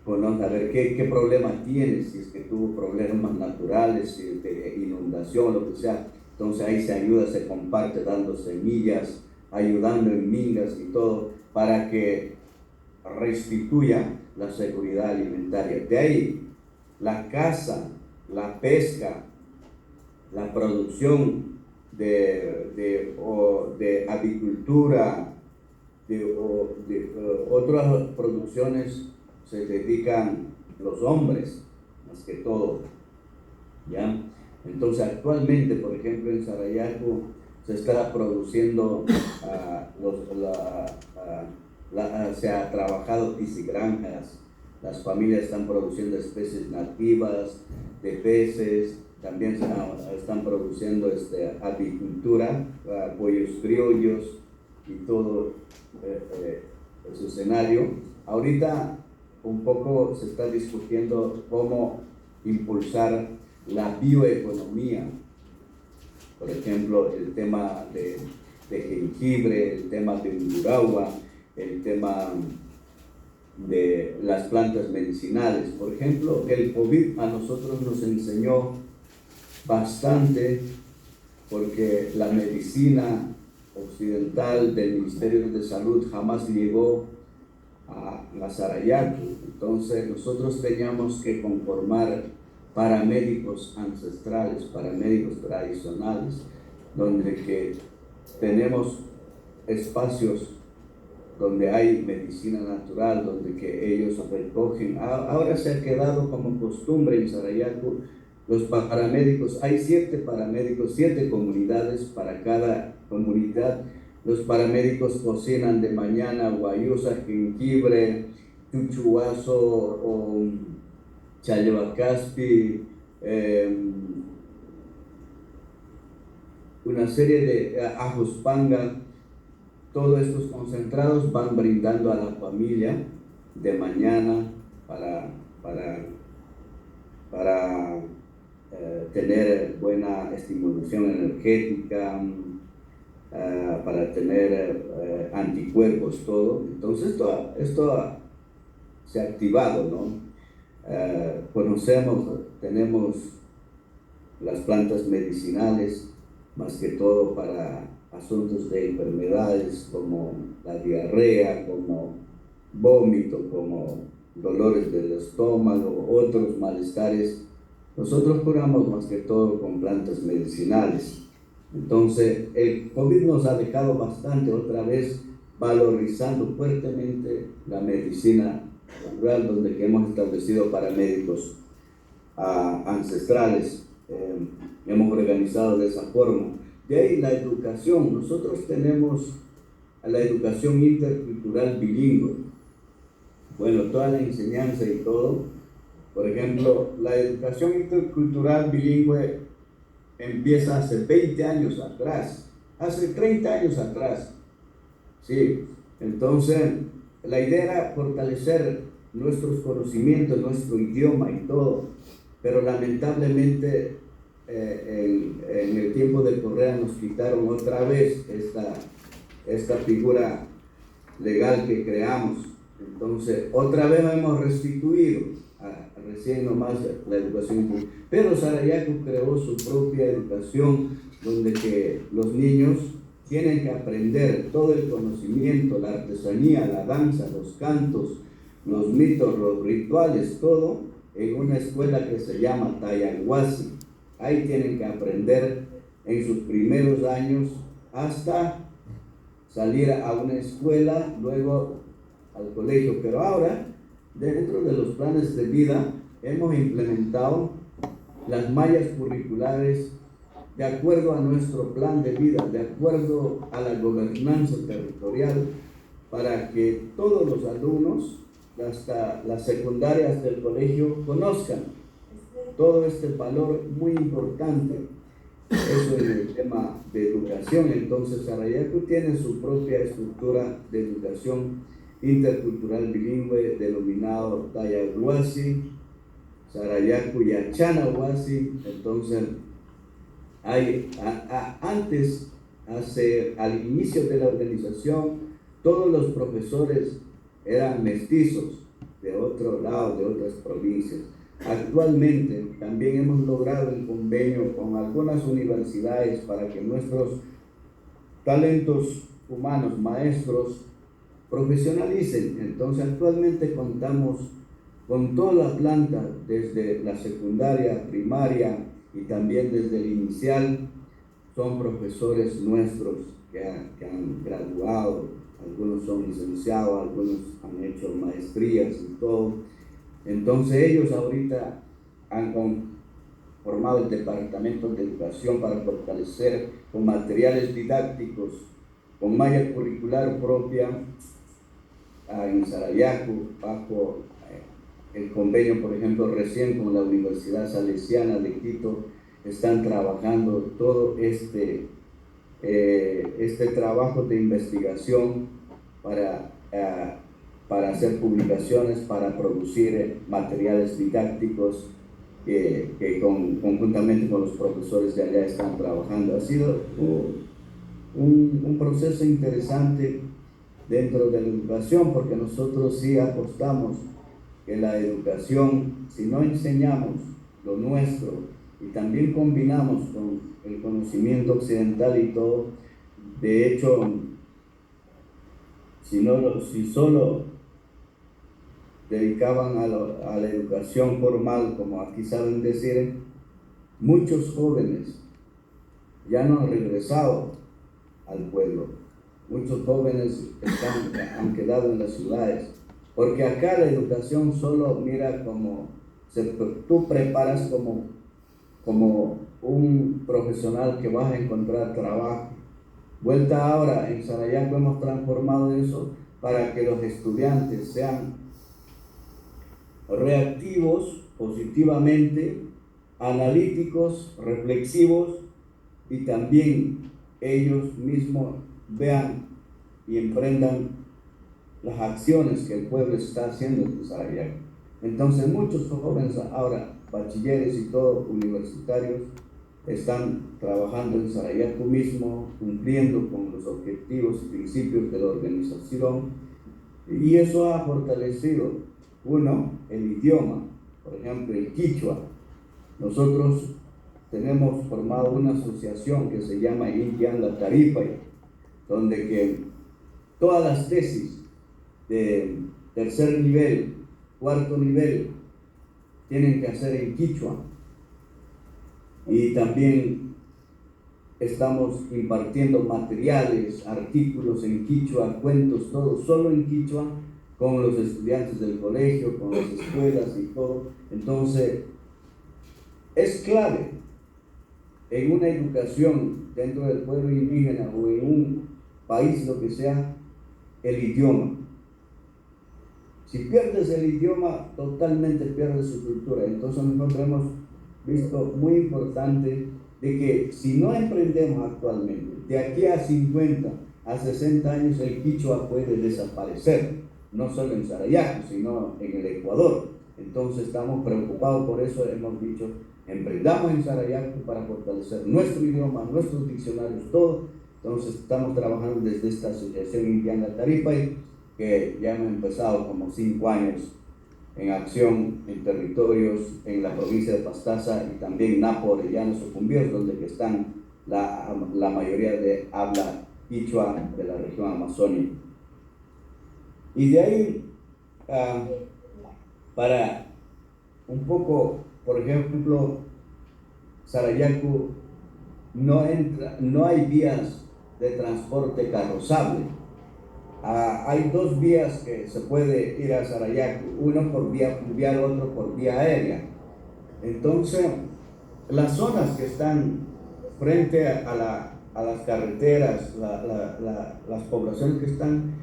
conocen a ver qué problema tiene, si es que tuvo problemas naturales, de inundación, lo que sea. Entonces ahí se ayuda, se comparte dando semillas, ayudando en mingas y todo, para que restituya la seguridad alimentaria. De ahí la caza, la pesca, la producción de avicultura, de otras producciones se dedican los hombres, más que todo, ¿ya? Entonces actualmente, por ejemplo, en Sarayaco se está produciendo, se ha trabajado piscigranjas, las familias están produciendo especies nativas de peces, también están produciendo avicultura, pollos criollos y todo ese escenario. Ahorita un poco se está discutiendo cómo impulsar la bioeconomía. Por ejemplo, el tema de jengibre, el tema de ungurahua, el tema de las plantas medicinales. Por ejemplo, el COVID a nosotros nos enseñó bastante, porque la medicina occidental del Ministerio de Salud jamás llegó a Sarayaco. Entonces nosotros teníamos que conformar paramédicos ancestrales, paramédicos tradicionales, donde que tenemos espacios donde hay medicina natural, donde que ellos recogen. Ahora se ha quedado como costumbre en Sarayaco, los paramédicos, hay 7 paramédicos, 7 comunidades para cada comunidad. Los paramédicos cocinan de mañana guayusa, jengibre, chuchuazo o chayabacaspi, una serie de ajos panga. Todos estos concentrados van brindando a la familia de mañana para tener buena estimulación energética, para tener anticuerpos, todo. Entonces esto se ha activado, ¿no? Tenemos las plantas medicinales, más que todo para asuntos de enfermedades como la diarrea, como vómito, como dolores del estómago, otros malestares. Nosotros curamos más que todo con plantas medicinales. Entonces, el COVID nos ha dejado bastante, otra vez, valorizando fuertemente la medicina natural, donde hemos establecido paramédicos ancestrales. Hemos organizado de esa forma. De ahí la educación. Nosotros tenemos la educación intercultural bilingüe. Bueno, toda la enseñanza y todo. Por ejemplo, la educación intercultural bilingüe empieza hace 20 años atrás, hace 30 años atrás. Sí, entonces la idea era fortalecer nuestros conocimientos, nuestro idioma y todo, pero lamentablemente en el tiempo de Correa nos quitaron otra vez esta figura legal que creamos. Entonces, otra vez hemos restituido, recién nomás, la educación. Pero Sarayaco creó su propia educación, donde que los niños tienen que aprender todo el conocimiento, la artesanía, la danza, los cantos, los mitos, los rituales, todo en una escuela que se llama Tayaguasi. Ahí tienen que aprender en sus primeros años hasta salir a una escuela, luego al colegio. Pero ahora, dentro de los planes de vida, hemos implementado las mallas curriculares de acuerdo a nuestro plan de vida, de acuerdo a la gobernanza territorial, para que todos los alumnos, hasta las secundarias del colegio, conozcan todo este valor muy importante. Eso es el tema de educación. Entonces, Sarayaco tiene su propia estructura de educación intercultural bilingüe denominado Tayaguasi, Sarayaco y Achanahuasi. Entonces, antes, al inicio de la organización, todos los profesores eran mestizos de otro lado, de otras provincias. Actualmente también hemos logrado un convenio con algunas universidades para que nuestros talentos humanos, maestros, profesionalicen. Entonces, actualmente contamos con toda la planta, desde la secundaria, primaria y también desde el inicial. Son profesores nuestros que han graduado, algunos son licenciados, algunos han hecho maestrías y todo. Entonces ellos ahorita han formado el Departamento de Educación para fortalecer con materiales didácticos, con malla curricular propia en Sarayaco, bajo el convenio, por ejemplo, recién con la Universidad Salesiana de Quito. Están trabajando todo este trabajo de investigación para hacer publicaciones, para producir materiales didácticos que conjuntamente con los profesores de allá están trabajando. Ha sido un proceso interesante dentro de la educación, porque nosotros sí apostamos que la educación, si no enseñamos lo nuestro y también combinamos con el conocimiento occidental y todo, de hecho, si solo dedicaban a la educación formal, como aquí saben decir, muchos jóvenes ya no han regresado al pueblo. Muchos jóvenes han quedado en las ciudades, porque acá la educación solo mira como tú preparas como un profesional que vas a encontrar trabajo. Vuelta ahora, en Sarayaco hemos transformado eso para que los estudiantes sean reactivos positivamente, analíticos, reflexivos, y también ellos mismos vean y emprendan las acciones que el pueblo está haciendo en Sarayaco. Entonces muchos jóvenes ahora, bachilleres y todos universitarios, están trabajando en Sarayaco mismo, cumpliendo con los objetivos y principios de la organización, y eso ha fortalecido, uno, el idioma. Por ejemplo, el quichua. Nosotros tenemos formado una asociación que se llama Indian La Taripay, donde que todas las tesis de tercer nivel, cuarto nivel, tienen que hacer en quichua. Y también estamos impartiendo materiales, artículos en quichua, cuentos, todo, solo en quichua, con los estudiantes del colegio, con las escuelas y todo. Entonces, es clave en una educación dentro del pueblo indígena o en un país, lo que sea, el idioma. Si pierdes el idioma, totalmente pierdes su cultura. Entonces nosotros hemos visto muy importante de que si no emprendemos actualmente, de aquí a 50, a 60 años, el quichua puede desaparecer, no solo en Sarayaco, sino en el Ecuador. Entonces estamos preocupados por eso, hemos dicho, emprendamos en Sarayaco para fortalecer nuestro idioma, nuestros diccionarios, todo. Entonces estamos trabajando desde esta asociación Indian La Taripay que ya hemos empezado como 5 años en acción en territorios en la provincia de Pastaza y también Napo, Orellana, Sucumbíos, donde están la mayoría de habla quichua de la región amazónica. Y de ahí, para un poco, por ejemplo, Sarayaku no hay vías de transporte carrozable. Hay 2 vías que se puede ir a Sarayaku, uno por vía fluvial, otro por vía aérea. Entonces, las zonas que están frente a las carreteras, las poblaciones que están,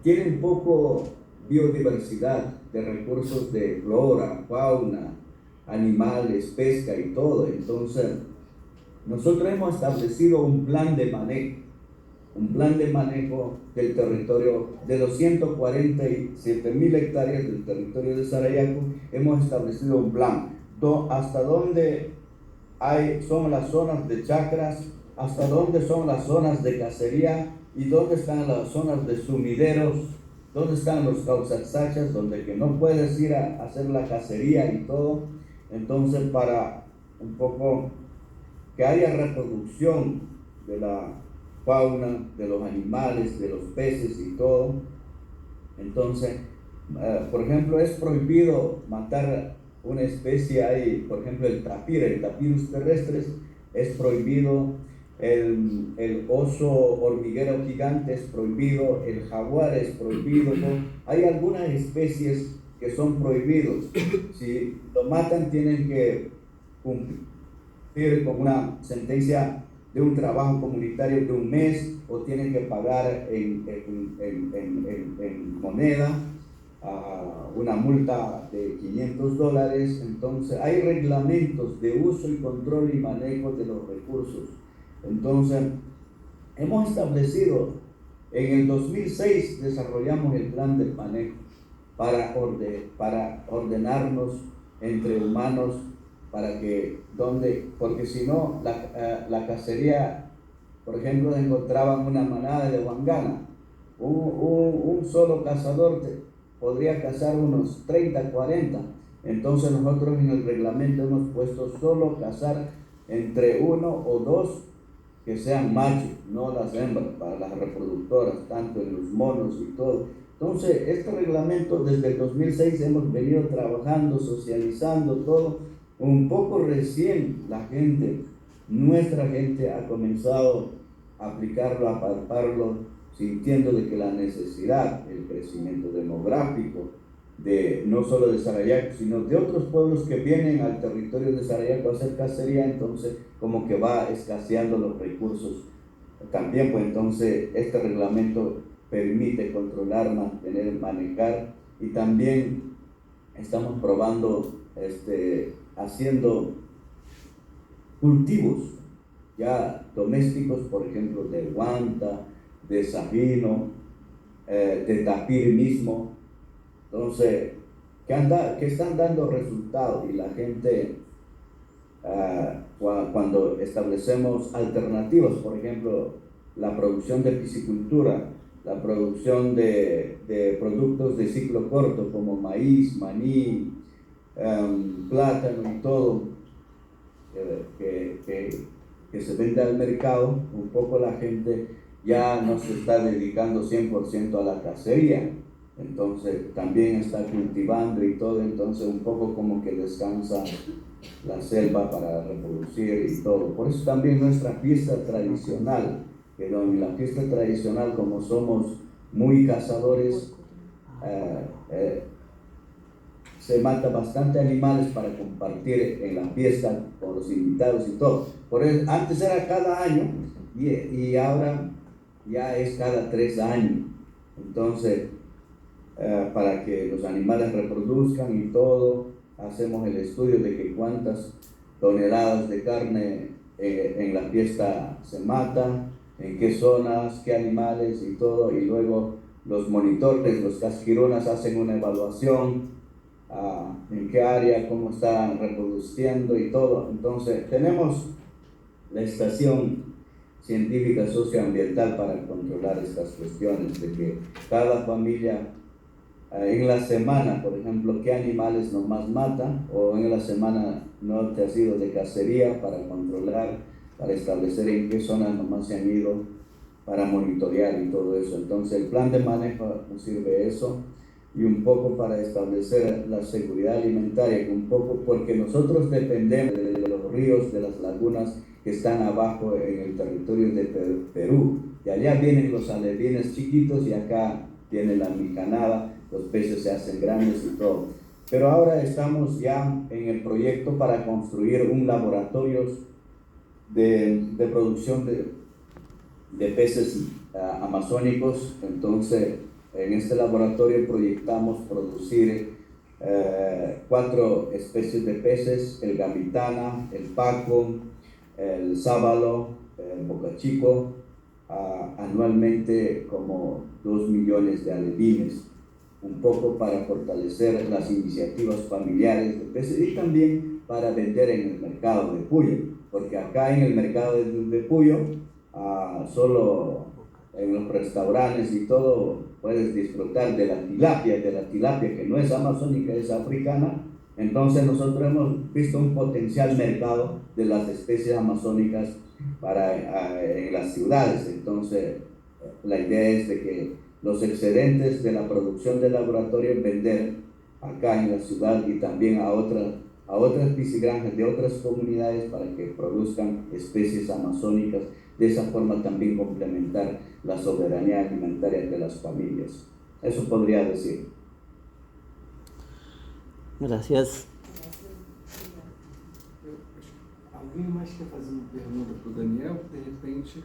tienen poco biodiversidad de recursos de flora, fauna, animales, pesca y todo. Entonces, nosotros hemos establecido un plan de manejo del territorio de los 147,000 hectáreas del territorio de Sarayaku. Hemos establecido un plan hasta dónde son las zonas de chacras, hasta dónde son las zonas de cacería y dónde están las zonas de sumideros, dónde están los causaxachas, donde que no puedes ir a hacer la cacería y todo. Entonces, para un poco que haya reproducción de la fauna, de los animales, de los peces y todo. Entonces, por ejemplo, es prohibido matar una especie ahí, por ejemplo, el Tapirus terrestres es prohibido, el oso hormiguero gigante es prohibido, el jaguar es prohibido, ¿no? Hay algunas especies que son prohibidos. Si lo matan, tienen que cumplir con una sentencia de un trabajo comunitario de 1 mes, o tienen que pagar en moneda una multa de $500. Entonces hay reglamentos de uso y control y manejo de los recursos. Entonces hemos establecido, en el 2006 desarrollamos el plan de manejo para ordenarnos entre humanos, porque si no, la cacería, por ejemplo, encontraban una manada de huangana, un solo cazador podría cazar unos 30, 40. Entonces nosotros en el reglamento hemos puesto solo cazar entre 1 o 2 que sean machos, no las hembras, para las reproductoras, tanto en los monos y todo. Entonces, este reglamento desde el 2006 hemos venido trabajando, socializando todo. Un poco recién nuestra gente ha comenzado a aplicarlo, a palparlo, sintiendo de que la necesidad, el crecimiento demográfico, no solo de Sarayaku, sino de otros pueblos que vienen al territorio de Sarayaku a hacer cacería, entonces como que va escaseando los recursos. También, pues entonces este reglamento permite controlar, mantener, manejar, y también estamos probando, haciendo cultivos ya domésticos, por ejemplo, de guanta, de sabino, de tapir mismo. Entonces, que están dando resultados, y la gente, cuando establecemos alternativas, por ejemplo, la producción de piscicultura, la producción de productos de ciclo corto como maíz, maní, plátano y todo, que se vende al mercado, un poco la gente ya no se está dedicando 100% a la cacería, entonces también está cultivando y todo, entonces un poco como que descansa la selva para reproducir y todo. Por eso también nuestra fiesta tradicional, que en la fiesta tradicional, como somos muy cazadores, se mata bastante animales para compartir en la fiesta con los invitados y todo. Por eso, antes era cada año y ahora ya es cada 3 años. Entonces, para que los animales reproduzcan y todo, hacemos el estudio de que cuántas toneladas de carne en la fiesta se matan, en qué zonas, qué animales y todo, y luego los monitores, los casquironas, hacen una evaluación en qué área, cómo están reproduciendo y todo. Entonces tenemos la estación científica socioambiental para controlar estas cuestiones, de que cada familia en la semana, por ejemplo, qué animales nomás mata, o en la semana no te has ido de cacería para controlar, para establecer en qué zonas nomás se han ido, para monitorear y todo eso. Entonces el plan de manejo nos sirve eso, y un poco para establecer la seguridad alimentaria, un poco porque nosotros dependemos de los ríos, de las lagunas que están abajo en el territorio de Perú, y allá vienen los alevines chiquitos y acá viene la micanada, los peces se hacen grandes y todo. Pero ahora estamos ya en el proyecto para construir un laboratorio de producción de peces amazónicos. Entonces, en este laboratorio proyectamos producir 4 especies de peces: el gamitana, el paco, el sábalo, el bocachico, anualmente como 2 millones de alevines, un poco para fortalecer las iniciativas familiares de peces y también para vender en el mercado de Puyo, porque acá en el mercado de Puyo, solo en los restaurantes y todo, puedes disfrutar de la tilapia que no es amazónica, es africana. Entonces nosotros hemos visto un potencial mercado de las especies amazónicas en las ciudades. Entonces la idea es de que los excedentes de la producción del laboratorio vender acá en la ciudad y también a otras piscigranjas de otras comunidades para que produzcan especies amazónicas. De esa forma también complementar la soberanía alimentaria de las familias. Eso podría decir. Gracias. Alguém mais quer fazer uma pergunta para o Daniel? De repente,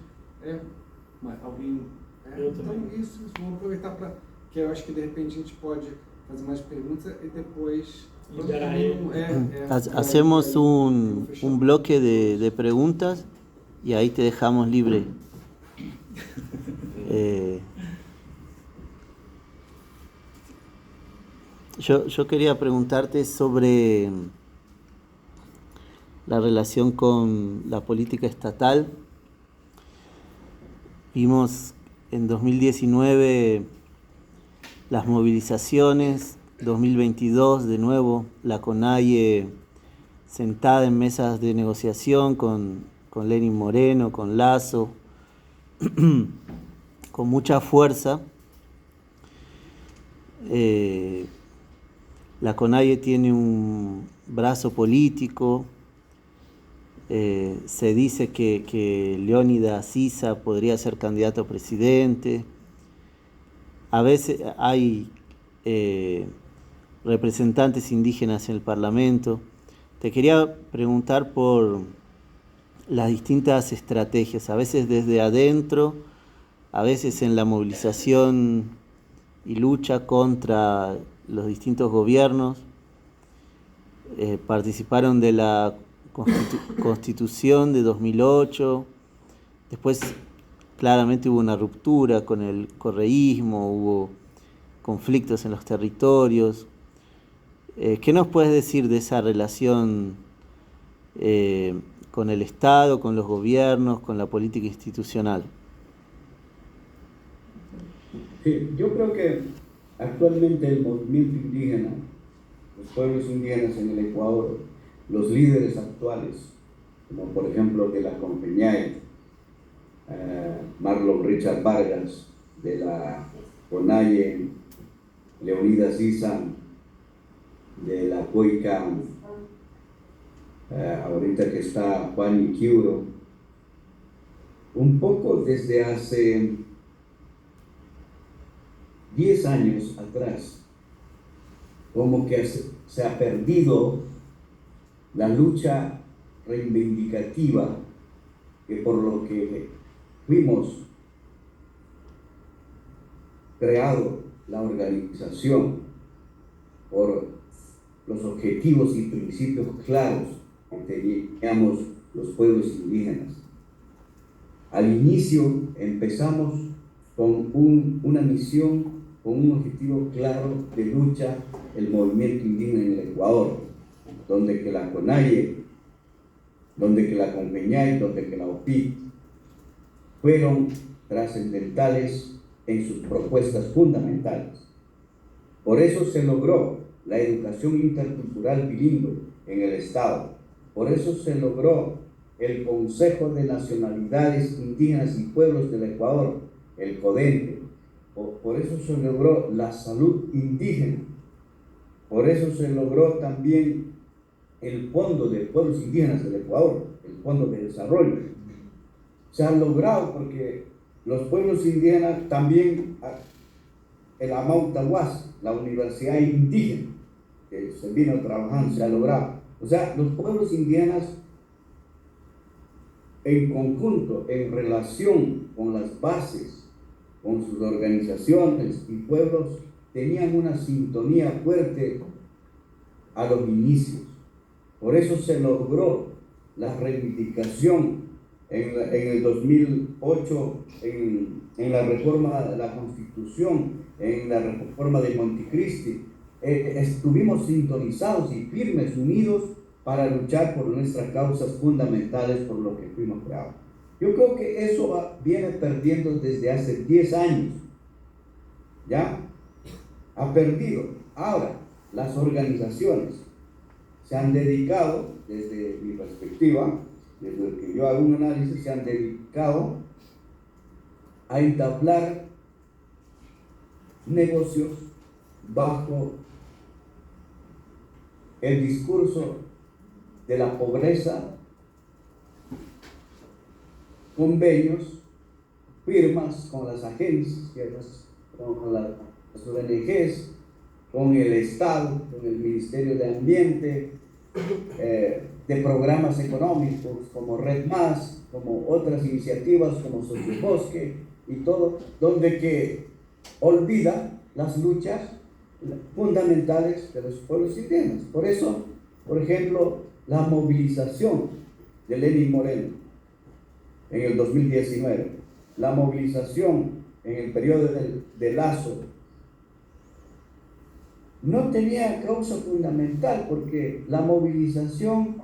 alguém... Eu então também. isso, vamos aproveitar para... Que eu acho que de repente a gente pode fazer mais perguntas e depois... Liberar ele. Hacemos un bloque de preguntas y ahí te dejamos libre. Yo quería preguntarte sobre la relación con la política estatal. Vimos en 2019 las movilizaciones, 2022 de nuevo la CONAIE sentada en mesas de negociación con Lenín Moreno, con Lasso, con mucha fuerza. La CONAIE tiene un brazo político. Se dice que Leónidas Sisa podría ser candidato a presidente. A veces hay representantes indígenas en el Parlamento. Te quería preguntar por las distintas estrategias, a veces desde adentro, a veces en la movilización y lucha contra los distintos gobiernos. Participaron de la Constitución de 2008, después claramente hubo una ruptura con el correísmo, hubo conflictos en los territorios. ¿Qué nos puedes decir de esa relación con el Estado, con los gobiernos, con la política institucional? Sí, yo creo que actualmente el movimiento indígena, los pueblos indígenas en el Ecuador, los líderes actuales, como por ejemplo de la Compeñay, Marlon Richard Vargas, de la CONAIE, Leonidas Sisa, de la COICA, ahorita que está Juan Iquiuro, un poco desde hace 10 años atrás, como que se ha perdido la lucha reivindicativa que por lo que fuimos creado la organización, por los objetivos y principios claros que teníamos los pueblos indígenas. Al inicio empezamos con una misión, con un objetivo claro de lucha, el movimiento indígena en el Ecuador, donde que la CONAIE, donde que la Compeñay, donde que la OPIC, fueron trascendentales en sus propuestas fundamentales. Por eso se logró la educación intercultural bilingüe en el Estado. Por eso se logró el Consejo de Nacionalidades Indígenas y Pueblos del Ecuador, el CODENTE. Por eso se logró la salud indígena. Por eso se logró también el Fondo de Pueblos Indígenas del Ecuador, el Fondo de Desarrollo. Se ha logrado porque los pueblos indígenas también, el Amauta-Huas, la Universidad Indígena, que se vino trabajando, se ha logrado. O sea, los pueblos indígenas en conjunto, en relación con las bases, con sus organizaciones y pueblos, tenían una sintonía fuerte a los inicios. Por eso se logró la reivindicación en el 2008, en la reforma de la Constitución, en la reforma de Montecristi. Estuvimos sintonizados y firmes, unidos, para luchar por nuestras causas fundamentales, por lo que fuimos creados. Yo creo que eso viene perdiendo desde hace 10 años. ¿Ya? Ha perdido. Ahora, las organizaciones se han dedicado, desde mi perspectiva, desde que yo hago un análisis, se han dedicado a entablar negocios bajo el discurso de la pobreza, convenios, firmas con las agencias, con las ONGs, con el Estado, con el Ministerio de Ambiente, de programas económicos como Red Más, como otras iniciativas como Sociobosque y todo, donde que olvida las luchas fundamentales de los pueblos indígenas. Por eso, por ejemplo, la movilización de Lenín Moreno en el 2019, la movilización en el periodo de Lazo, no tenía causa fundamental, porque la movilización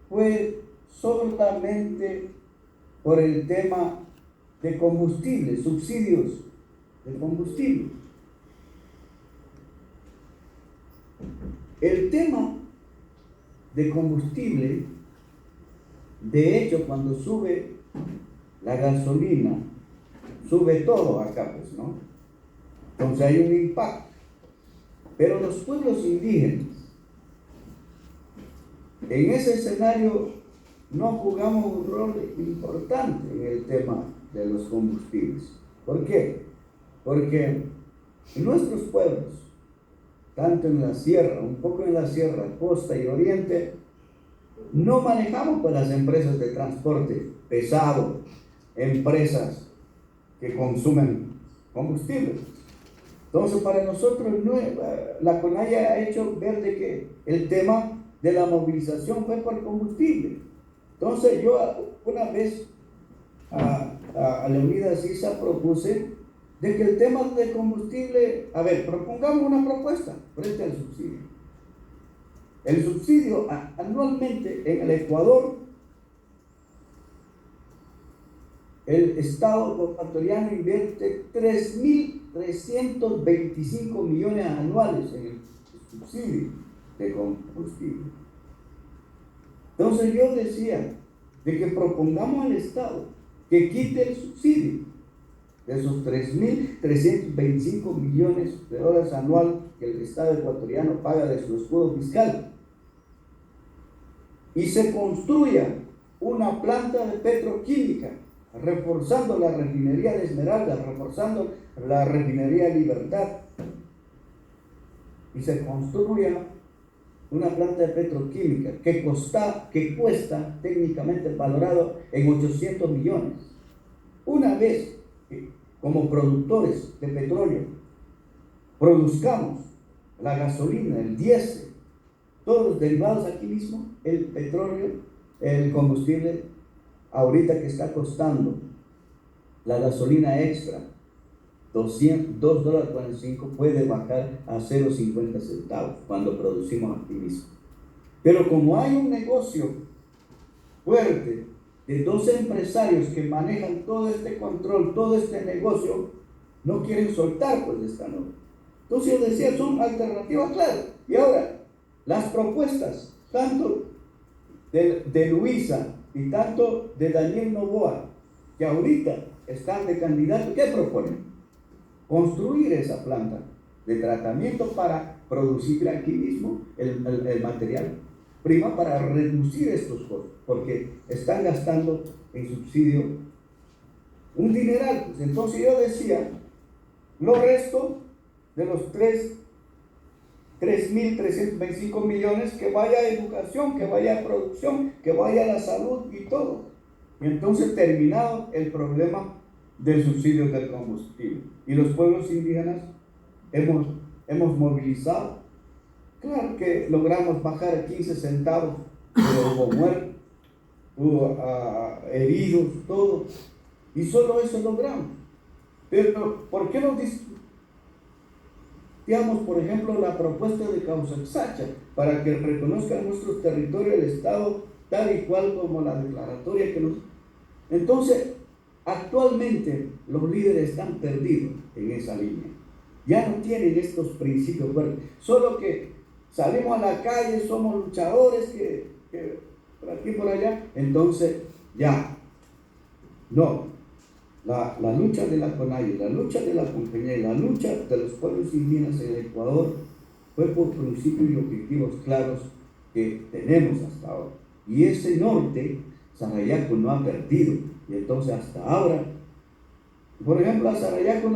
fue solamente por el tema de combustible, subsidios de combustible. El tema de combustible, de hecho, cuando sube la gasolina, sube todo acá, pues, ¿no? Entonces hay un impacto. Pero los pueblos indígenas, en ese escenario, no jugamos un rol importante en el tema de los combustibles. ¿Por qué? Porque en nuestros pueblos, tanto en la sierra, un poco en la sierra, costa y oriente, no manejamos con las empresas de transporte pesado, empresas que consumen combustible. Entonces, para nosotros, la CONAIE ha hecho ver de que el tema de la movilización fue por combustible. Entonces, yo una vez a Leonidas Issa propuse de que el tema de combustible, propongamos una propuesta frente al subsidio. El subsidio anualmente en el Ecuador, el Estado ecuatoriano invierte 3.325 millones anuales en el subsidio de combustible. Entonces yo decía de que propongamos al Estado que quite el subsidio de esos 3.325 millones de dólares anual que el Estado ecuatoriano paga de su escudo fiscal, y se construya una planta de petroquímica, reforzando la refinería de Esmeralda, reforzando la refinería de Libertad, y se construya una planta de petroquímica que cuesta técnicamente valorado en 800 millones. Una vez que, como productores de petróleo, produzcamos la gasolina, el diésel, todos los derivados aquí mismo, el petróleo, el combustible, ahorita que está costando la gasolina extra $2.45, puede bajar a 0.50 centavos cuando producimos aquí mismo. Pero como hay un negocio fuerte de dos empresarios que manejan todo este control, todo este negocio, no quieren soltar pues esta norma. Entonces yo decía, son alternativas claras. Y ahora, las propuestas, tanto de Luisa y tanto de Daniel Noboa, que ahorita están de candidato, ¿qué proponen? Construir esa planta de tratamiento para producir aquí mismo el material prima para reducir estos costos, porque están gastando en subsidio un dineral. Pues entonces yo decía, lo resto de los 3.325 millones, que vaya a educación, que vaya a producción, que vaya a la salud y todo. Y entonces terminado el problema del subsidio del combustible. Y los pueblos indígenas hemos movilizado. Claro que logramos bajar a 15 centavos, pero hubo muertos, hubo heridos, todo. Y solo eso logramos. Pero, ¿por qué no discutíamos, por ejemplo, la propuesta de Causaxacha para que reconozca nuestro territorio el Estado tal y cual como la declaratoria que nos... Entonces, actualmente los líderes están perdidos en esa línea. Ya no tienen estos principios fuertes. Solo que salimos a la calle, somos luchadores, que por aquí y por allá. Entonces, ya. No. La lucha de la CONAIE, la lucha de la compañía y la lucha de los pueblos indígenas en el Ecuador fue por principios y objetivos claros que tenemos hasta ahora. Y ese norte, Sarayaco no ha perdido. Y entonces hasta ahora, por ejemplo, a Sarayaco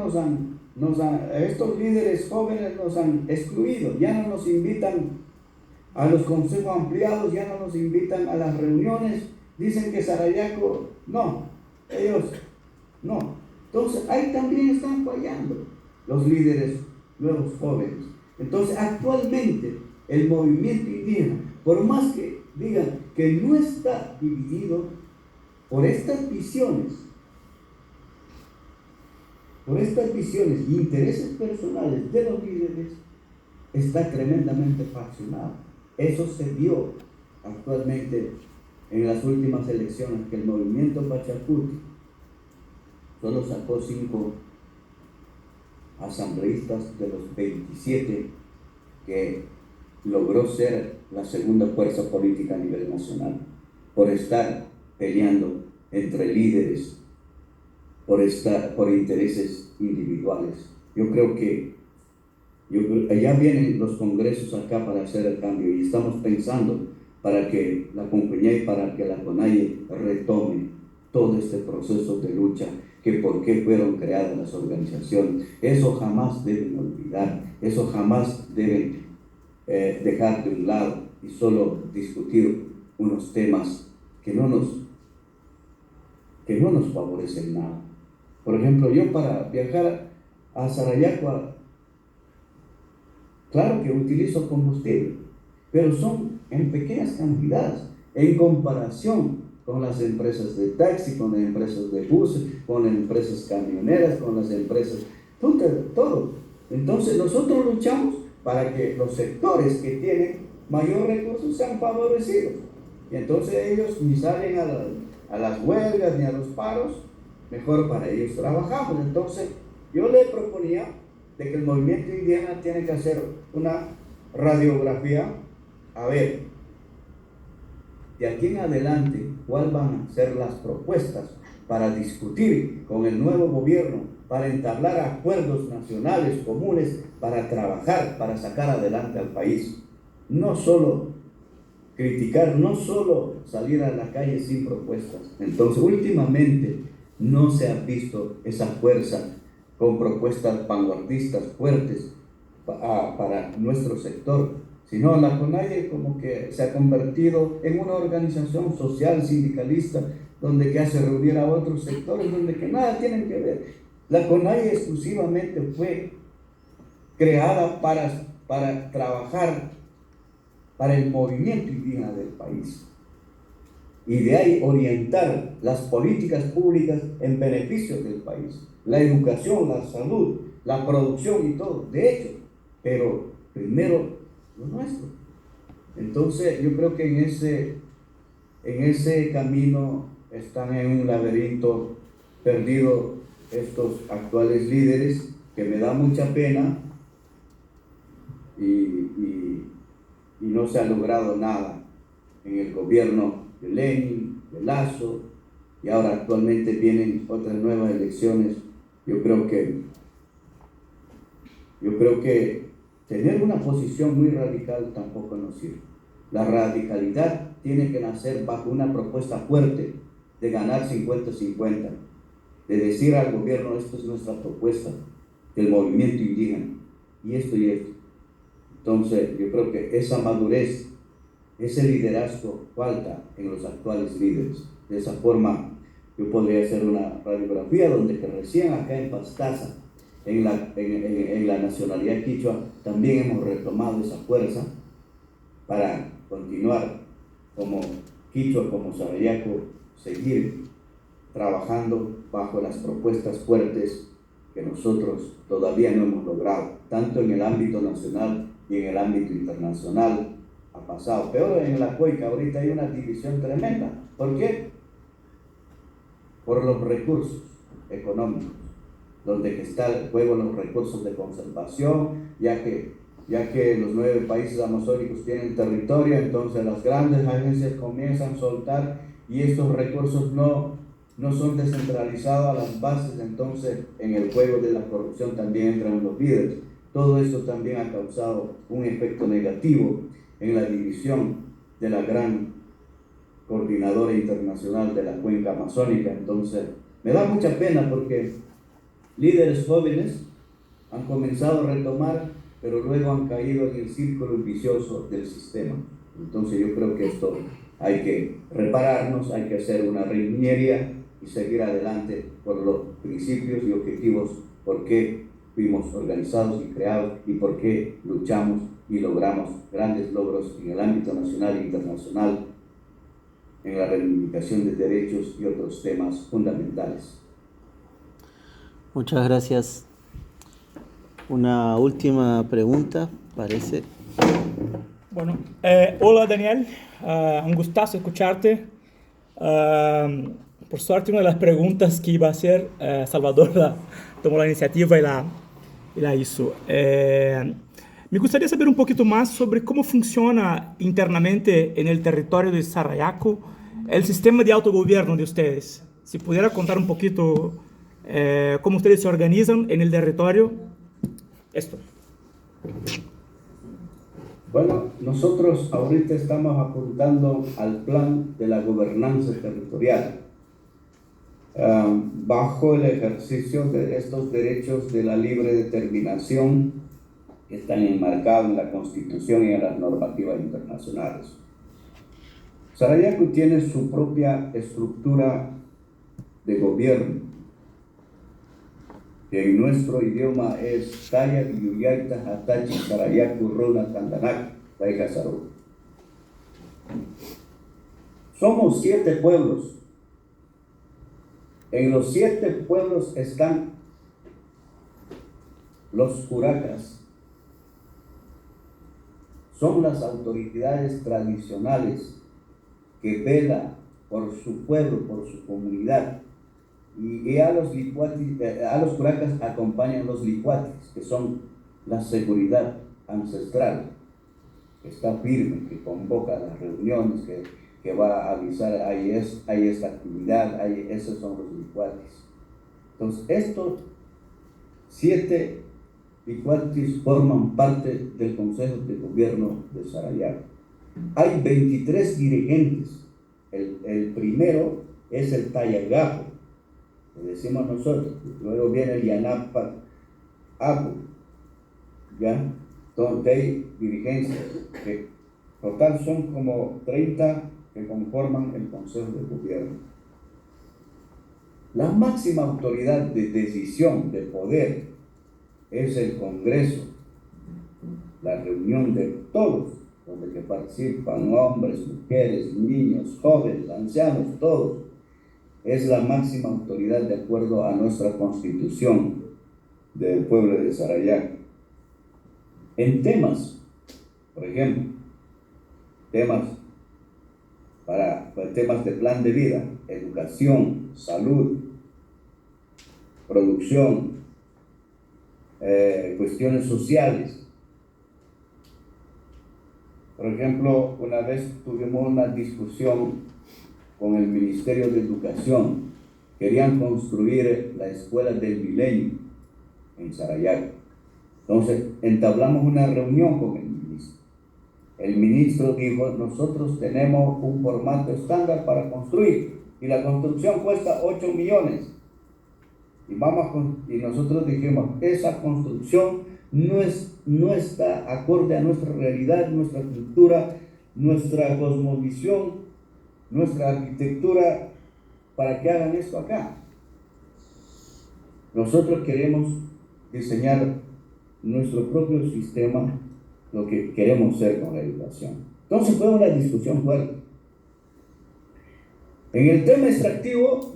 estos líderes jóvenes nos han excluido, ya no nos invitan a los consejos ampliados, ya no nos invitan a las reuniones, dicen que Sarayaco, no, ellos no. Entonces ahí también están fallando los líderes nuevos jóvenes. Entonces actualmente el movimiento indígena, por más que digan que no está dividido por estas visiones y intereses personales de los líderes, está tremendamente faccionado. Eso se vio actualmente en las últimas elecciones, que el movimiento Pachacuti solo sacó 5 asambleístas de los 27 que logró ser la segunda fuerza política a nivel nacional, por estar peleando entre líderes, por intereses individuales. Yo creo que ya vienen los congresos acá para hacer el cambio, y estamos pensando para que la compañía y para que la CONAIE retome todo este proceso de lucha, que por qué fueron creadas las organizaciones. Eso jamás deben olvidar, eso jamás deben dejar de un lado y solo discutir unos temas que no nos favorecen nada. Por ejemplo, yo para viajar a Sarayaco, claro que utilizo combustible, pero son en pequeñas cantidades en comparación con las empresas de taxi, con las empresas de buses, con las empresas camioneras, con las empresas, todo. Entonces nosotros luchamos para que los sectores que tienen mayor recursos sean favorecidos. Y entonces ellos ni salen a las huelgas ni a los paros, mejor para ellos trabajamos. Entonces yo le proponía de que el movimiento indígena tiene que hacer una radiografía, a ver, de aquí en adelante, cuáles van a ser las propuestas para discutir con el nuevo gobierno, para entablar acuerdos nacionales comunes, para trabajar, para sacar adelante al país. No solo criticar, no solo salir a la calle sin propuestas. Entonces, últimamente no se ha visto esa fuerza con propuestas vanguardistas fuertes para nuestro sector, sino la CONAIE como que se ha convertido en una organización social, sindicalista, donde que hace reunir a otros sectores, donde que nada tienen que ver. La CONAIE exclusivamente fue creada para trabajar para el movimiento indígena del país, y de ahí orientar las políticas públicas en beneficio del país, la educación, la salud, la producción y todo, de hecho, pero primero lo nuestro. Entonces yo creo que en ese camino están en un laberinto perdido estos actuales líderes, que me da mucha pena y no se ha logrado nada en el gobierno de Lenin, de Lasso, y ahora actualmente vienen otras nuevas elecciones. Yo creo que tener una posición muy radical tampoco nos sirve. La radicalidad tiene que nacer bajo una propuesta fuerte de ganar 50-50, de decir al gobierno: esto es nuestra propuesta del movimiento indígena, y esto y esto. Entonces, yo creo que esa madurez, ese liderazgo falta en los actuales líderes. De esa forma, yo podría hacer una radiografía donde que recién acá en Pastaza, en la nacionalidad quichua, también hemos retomado esa fuerza para continuar como quichua, como sarayaco, seguir trabajando bajo las propuestas fuertes que nosotros todavía no hemos logrado, tanto en el ámbito nacional y en el ámbito internacional. Ha pasado peor en la Cuenca. Ahorita hay una división tremenda. ¿Por qué? Por los recursos económicos, donde está el juego los recursos de conservación, ya que los 9 países amazónicos tienen territorio, entonces las grandes agencias comienzan a soltar, y estos recursos no son descentralizados a las bases. Entonces en el juego de la corrupción también entran los líderes. Todo esto también ha causado un efecto negativo en la división de la gran coordinadora internacional de la cuenca amazónica. Entonces me da mucha pena, porque líderes jóvenes han comenzado a retomar, pero luego han caído en el círculo vicioso del sistema. Entonces yo creo que esto hay que repararnos, hay que hacer una reingeniería y seguir adelante por los principios y objetivos, por qué fuimos organizados y creados y por qué luchamos y logramos grandes logros en el ámbito nacional e internacional en la reivindicación de derechos y otros temas fundamentales. Muchas gracias. Una última pregunta, parece. Bueno, hola Daniel, un gustazo escucharte. Por suerte, una de las preguntas que iba a hacer, Salvador tomó la iniciativa y la hizo. Me gustaría saber un poquito más sobre cómo funciona internamente en el territorio de Sarayaco el sistema de autogobierno de ustedes. Si pudiera contar un poquito cómo ustedes se organizan en el territorio. Esto. Bueno, nosotros ahorita estamos apuntando al plan de la gobernanza territorial, bajo el ejercicio de estos derechos de la libre determinación que están enmarcados en la Constitución y en las normativas internacionales. Sarayaco tiene su propia estructura de gobierno, que en nuestro idioma es Taya, Yuyayta, Hatachi, Sarayaco, Runa, Candanac, Taicasaru. Somos 7 pueblos. En los 7 pueblos están los curacas. Son las autoridades tradicionales que velan por su pueblo, por su comunidad. Y a los curacas acompañan los licuatis, que son la seguridad ancestral, que está firme, que convoca las reuniones, que va a avisar: hay esta actividad, esos son los licuatis. Entonces, estos 7 licuatis forman parte del Consejo de Gobierno de Sarayaco. Hay 23 dirigentes. El primero es el Tayagapo, le decimos nosotros. Luego viene el Yanapa Apu, ¿ya? Donde hay dirigencias, que total son como 30 que conforman el Consejo de Gobierno. La máxima autoridad de decisión, de poder, es el Congreso, la reunión de todos, donde que participan hombres, mujeres, niños, jóvenes, ancianos, todos. Es la máxima autoridad de acuerdo a nuestra Constitución del pueblo de Sarayaco. En temas, por ejemplo, temas de plan de vida, educación, salud, producción, cuestiones sociales. Por ejemplo, una vez tuvimos una discusión con el Ministerio de Educación. Querían construir la Escuela del Milenio en Sarayaco. Entonces, entablamos una reunión con el ministro. El ministro dijo, nosotros tenemos un formato estándar para construir y la construcción cuesta 8 millones. Y nosotros dijimos, esa construcción no está acorde a nuestra realidad, nuestra cultura, nuestra cosmovisión, nuestra arquitectura, para que hagan esto acá. Nosotros queremos diseñar nuestro propio sistema, lo que queremos ser con la educación. Entonces fue una discusión fuerte. En el tema extractivo,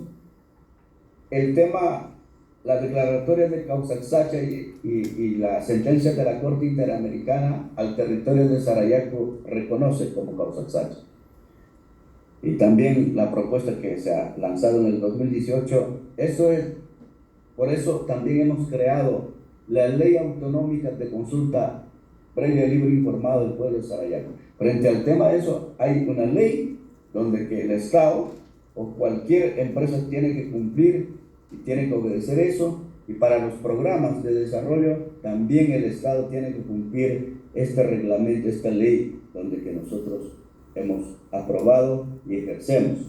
el tema, la declaratoria de Causaxacha y la sentencia de la Corte Interamericana al territorio de Sarayaco reconoce como Causaxacha. Y también la propuesta que se ha lanzado en el 2018, por eso también hemos creado la Ley Autonómica de Consulta Previa, Libre e Informada del Pueblo de Sarayaco. Frente al tema de eso, hay una ley donde que el Estado o cualquier empresa tiene que cumplir y tiene que obedecer eso, y para los programas de desarrollo también el Estado tiene que cumplir este reglamento, esta ley donde que nosotros hemos aprobado y ejercemos.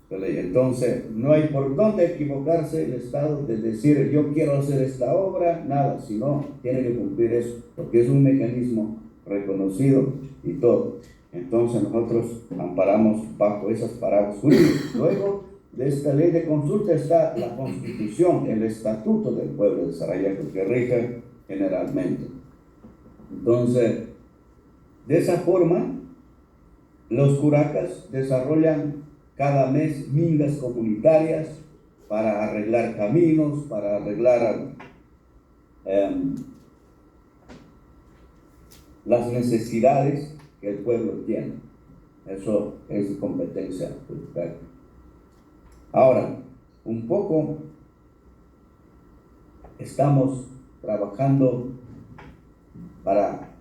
Entonces, no hay por dónde equivocarse el Estado de decir yo quiero hacer esta obra, nada, sino tiene que cumplir eso, porque es un mecanismo reconocido y todo. Entonces nosotros amparamos bajo esas paradas jurídicas. Luego de esta ley de consulta está la Constitución, el Estatuto del Pueblo de Sarayaco, que rige generalmente. Entonces, de esa forma, los curacas desarrollan cada mes mingas comunitarias para arreglar caminos, para arreglar las necesidades que el pueblo tiene. Eso es competencia pública. Ahora, un poco estamos trabajando para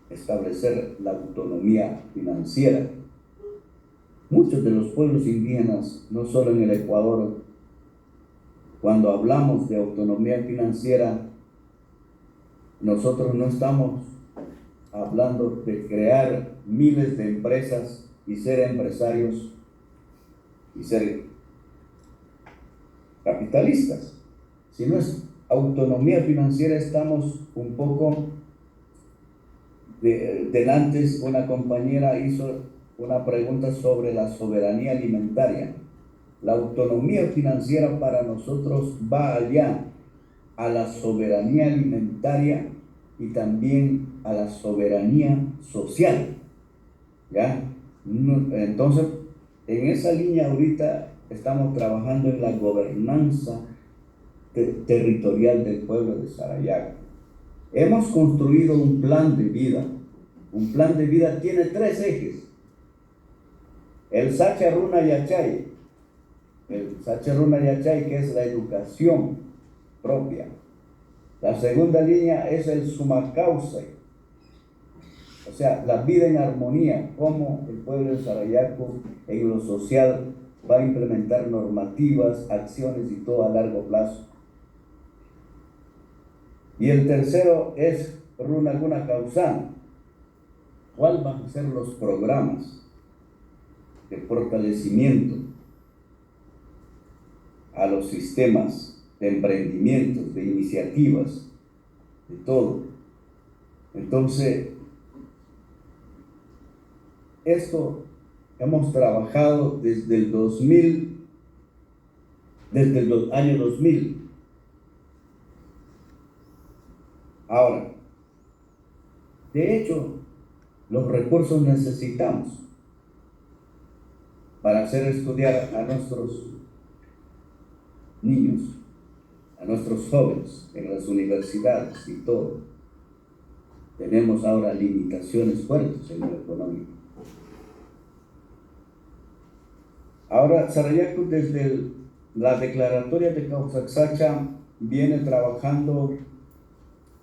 establecer la autonomía financiera. Muchos de los pueblos indígenas, no solo en el Ecuador, cuando hablamos de autonomía financiera, nosotros no estamos hablando de crear miles de empresas y ser empresarios y ser capitalistas, sino es autonomía financiera. Estamos un poco delante, una compañera hizo una pregunta sobre la soberanía alimentaria. La autonomía financiera para nosotros va allá a la soberanía alimentaria y también a la soberanía social, ¿ya? Entonces, en esa línea ahorita estamos trabajando en la gobernanza territorial del pueblo de Sarayaco. Hemos construido un plan de vida. Un plan de vida tiene 3 ejes. El Sacha Runa Yachay. El Sacha Runa Yachay, que es la educación propia. La segunda línea es el Sumacauce, o sea, la vida en armonía, cómo el pueblo de Sarayaco en lo social va a implementar normativas, acciones y todo a largo plazo. Y el tercero es Runa Guna Causán. ¿Cuáles van a ser los programas de fortalecimiento a los sistemas de emprendimientos, de iniciativas, de todo? Entonces, esto hemos trabajado desde el 2000, desde el año 2000. Ahora, de hecho, los recursos necesitamos para hacer estudiar a nuestros niños, a nuestros jóvenes en las universidades y todo. Tenemos ahora limitaciones fuertes en lo económico. Ahora, Sarayaku desde la declaratoria de Causaxacha viene trabajando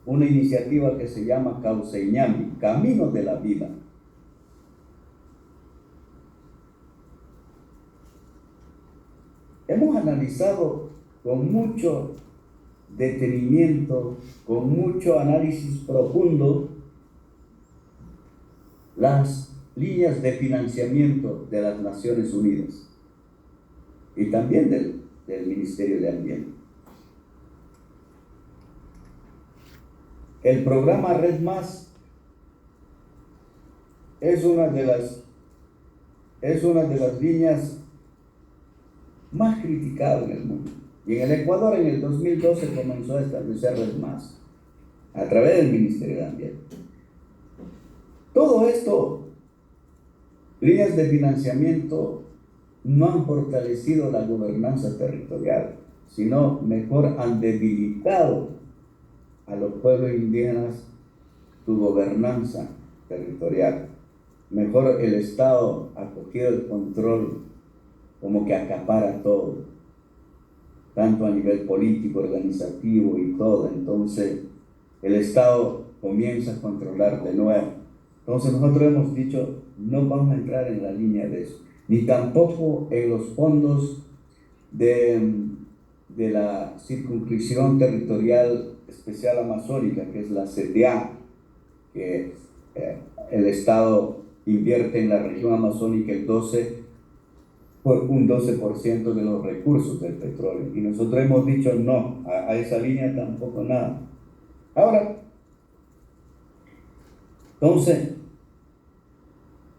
una iniciativa que se llama Causeñambi, Camino de la Vida. Hemos analizado con mucho detenimiento, con mucho análisis profundo, las líneas de financiamiento de las Naciones Unidas y también del Ministerio de Ambiente. El programa Red Más es una de las líneas más criticadas en el mundo. Y en el Ecuador en el 2012 comenzó a establecer Red Más a través del Ministerio de Ambiente. Todo esto, líneas de financiamiento, no han fortalecido la gobernanza territorial, sino mejor han debilitado a los pueblos indígenas su gobernanza territorial. Mejor el Estado ha cogido el control, como que acapara todo, tanto a nivel político, organizativo y todo. Entonces el Estado comienza a controlar de nuevo. Entonces nosotros hemos dicho, no vamos a entrar en la línea de eso, ni tampoco en los fondos de la circunscripción territorial especial amazónica, que es la CTA, que el Estado invierte en la región amazónica un 12% de los recursos del petróleo. Y nosotros hemos dicho no, a esa línea tampoco nada. Ahora, entonces,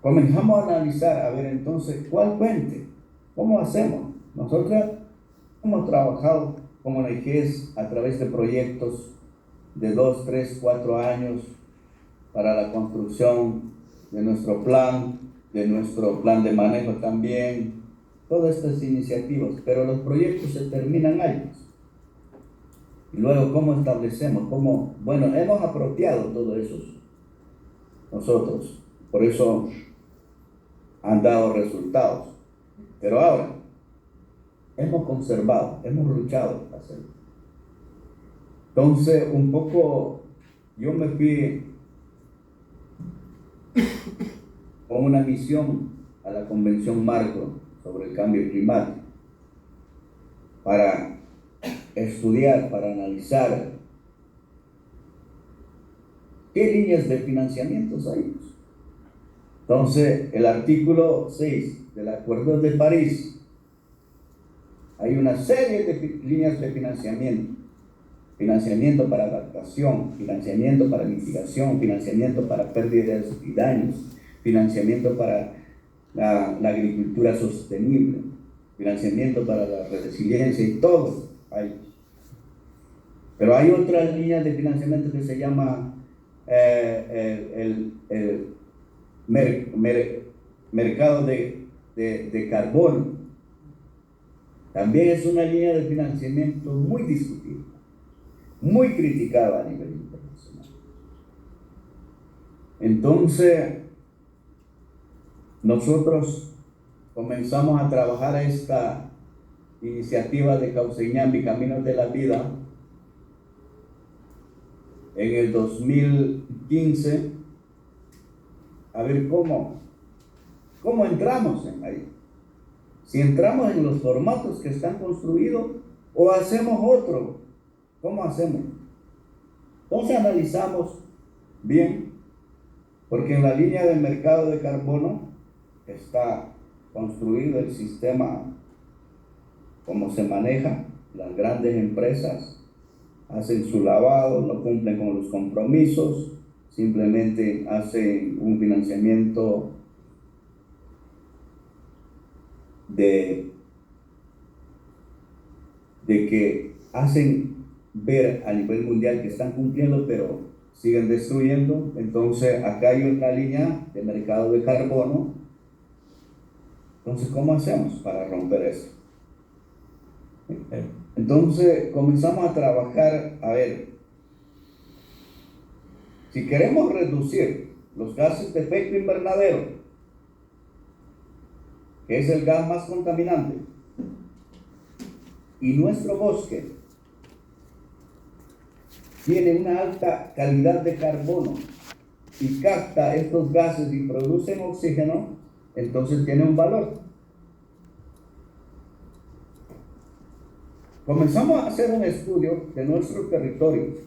comenzamos a analizar, a ver entonces, ¿cuál puente? ¿Cómo hacemos? Nosotros hemos trabajado como ONGs a través de proyectos de 2, 3, 4 años para la construcción de nuestro plan de manejo también, todas estas iniciativas, pero los proyectos se terminan años. Y luego, ¿cómo establecemos? Bueno, hemos apropiado todo eso nosotros, por eso han dado resultados. Pero ahora, hemos conservado, hemos luchado para hacerlo. Entonces, un poco, yo me fui con una misión a la Convención Marco sobre el cambio climático para estudiar, para analizar qué líneas de financiamiento hay. Entonces, el artículo 6 del Acuerdo de París, hay una serie de líneas de financiamiento. Financiamiento para adaptación, financiamiento para mitigación, financiamiento para pérdidas y daños, financiamiento para la agricultura sostenible, financiamiento para la resiliencia y todo hay. Pero hay otras líneas de financiamiento que se llama el mercado de carbono. También es una línea de financiamiento muy discutida, muy criticada a nivel internacional. Entonces, nosotros comenzamos a trabajar esta iniciativa de Causeñambi, Caminos de la Vida, en el 2015, a ver cómo entramos ahí. Si entramos en los formatos que están construidos o hacemos otro. ¿Cómo hacemos? Entonces analizamos bien, porque en la línea del mercado de carbono está construido el sistema, cómo se maneja. Las grandes empresas hacen su lavado, no cumplen con los compromisos, simplemente hacen un financiamiento de que hacen ver a nivel mundial que están cumpliendo, pero siguen destruyendo. Entonces acá hay otra línea de mercado de carbono. Entonces, ¿cómo hacemos para romper eso? Entonces comenzamos a trabajar, a ver, si queremos reducir los gases de efecto invernadero, que es el gas más contaminante, y nuestro bosque tiene una alta calidad de carbono y capta estos gases y producen oxígeno, entonces tiene un valor. Comenzamos a hacer un estudio de nuestro territorio.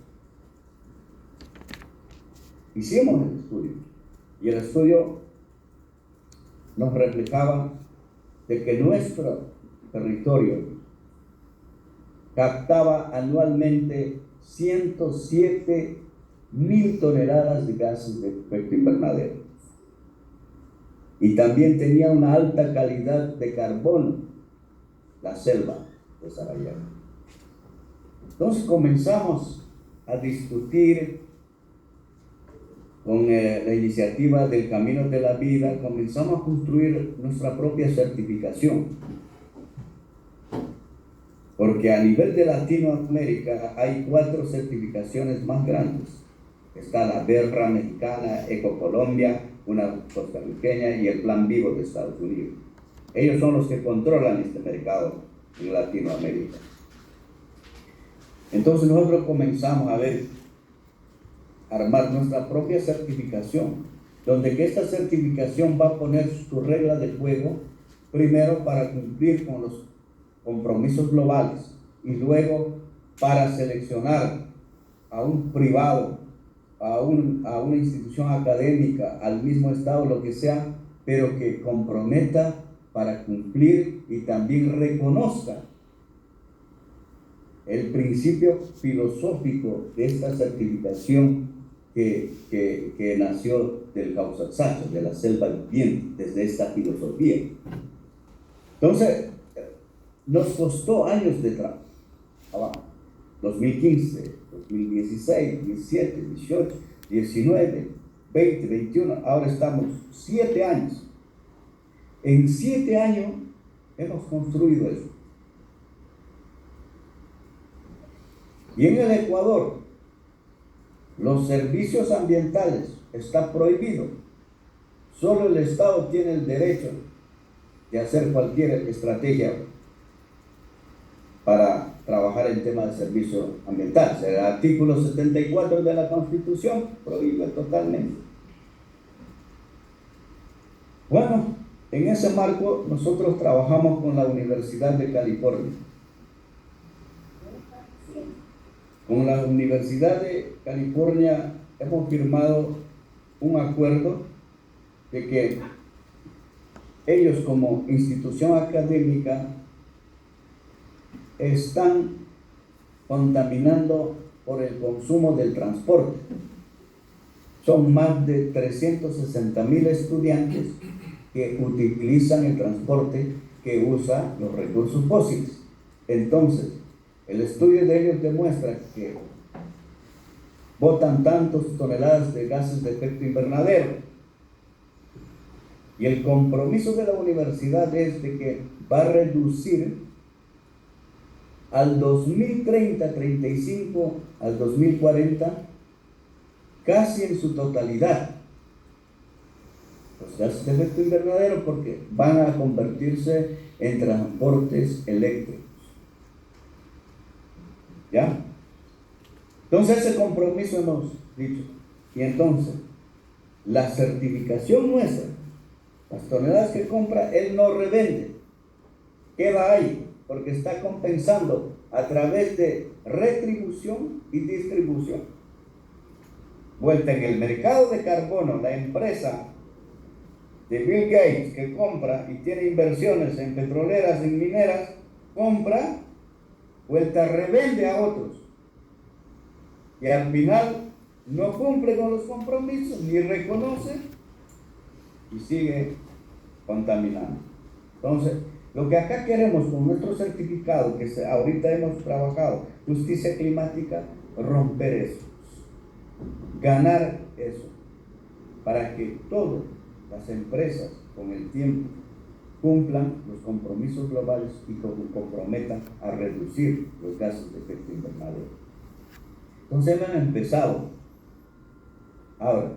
Hicimos el estudio y el estudio nos reflejaba de que nuestro territorio captaba anualmente 107.000 toneladas de gases de efecto invernadero. Y también tenía una alta calidad de carbono, la selva de Sarajevo. Entonces comenzamos a discutir con la iniciativa del Camino de la Vida, comenzamos a construir nuestra propia certificación. Porque a nivel de Latinoamérica hay 4 certificaciones más grandes. Está la Berra mexicana, Ecocolombia, una costarriceña y el Plan Vivo de Estados Unidos. Ellos son los que controlan este mercado en Latinoamérica. Entonces nosotros comenzamos a armar nuestra propia certificación, donde que esta certificación va a poner su regla de juego, primero para cumplir con los compromisos globales y luego para seleccionar a un privado, a una institución académica, al mismo Estado, lo que sea, pero que comprometa para cumplir y también reconozca el principio filosófico de esta certificación que nació del Causasacho, de la selva viviente, desde esta filosofía. Entonces, nos costó años de trabajo. 2015, 2016, 17, 18, 19, 20, 21, ahora estamos 7 años. En 7 años hemos construido eso. Y en el Ecuador, los servicios ambientales están prohibidos. Solo el Estado tiene el derecho de hacer cualquier estrategia para trabajar en tema de servicios ambientales. El artículo 74 de la Constitución prohíbe totalmente. Bueno, en ese marco nosotros trabajamos con la Universidad de California. Con la Universidad de California hemos firmado un acuerdo de que ellos como institución académica están contaminando por el consumo del transporte. Son más de 360.000 estudiantes que utilizan el transporte que usa los recursos fósiles. Entonces, el estudio de ellos demuestra que botan tantas toneladas de gases de efecto invernadero. Y el compromiso de la universidad es de que va a reducir al 2030, 35, al 2040, casi en su totalidad los gases de efecto invernadero, porque van a convertirse en transportes eléctricos. ¿Ya? Entonces ese compromiso hemos dicho. Y entonces, la certificación nuestra, las toneladas que compra, él no revende, queda ahí, porque está compensando a través de retribución y distribución. Vuelta en el mercado de carbono, la empresa de Bill Gates que compra y tiene inversiones en petroleras, en mineras, compra, vuelta revende a otros. Y al final no cumple con los compromisos, ni reconoce y sigue contaminando. Entonces, lo que acá queremos con nuestro certificado, que ahorita hemos trabajado, justicia climática, romper eso, ganar eso, para que todas las empresas con el tiempo cumplan los compromisos globales y comprometan a reducir los gases de efecto invernadero. Entonces hemos empezado. Ahora,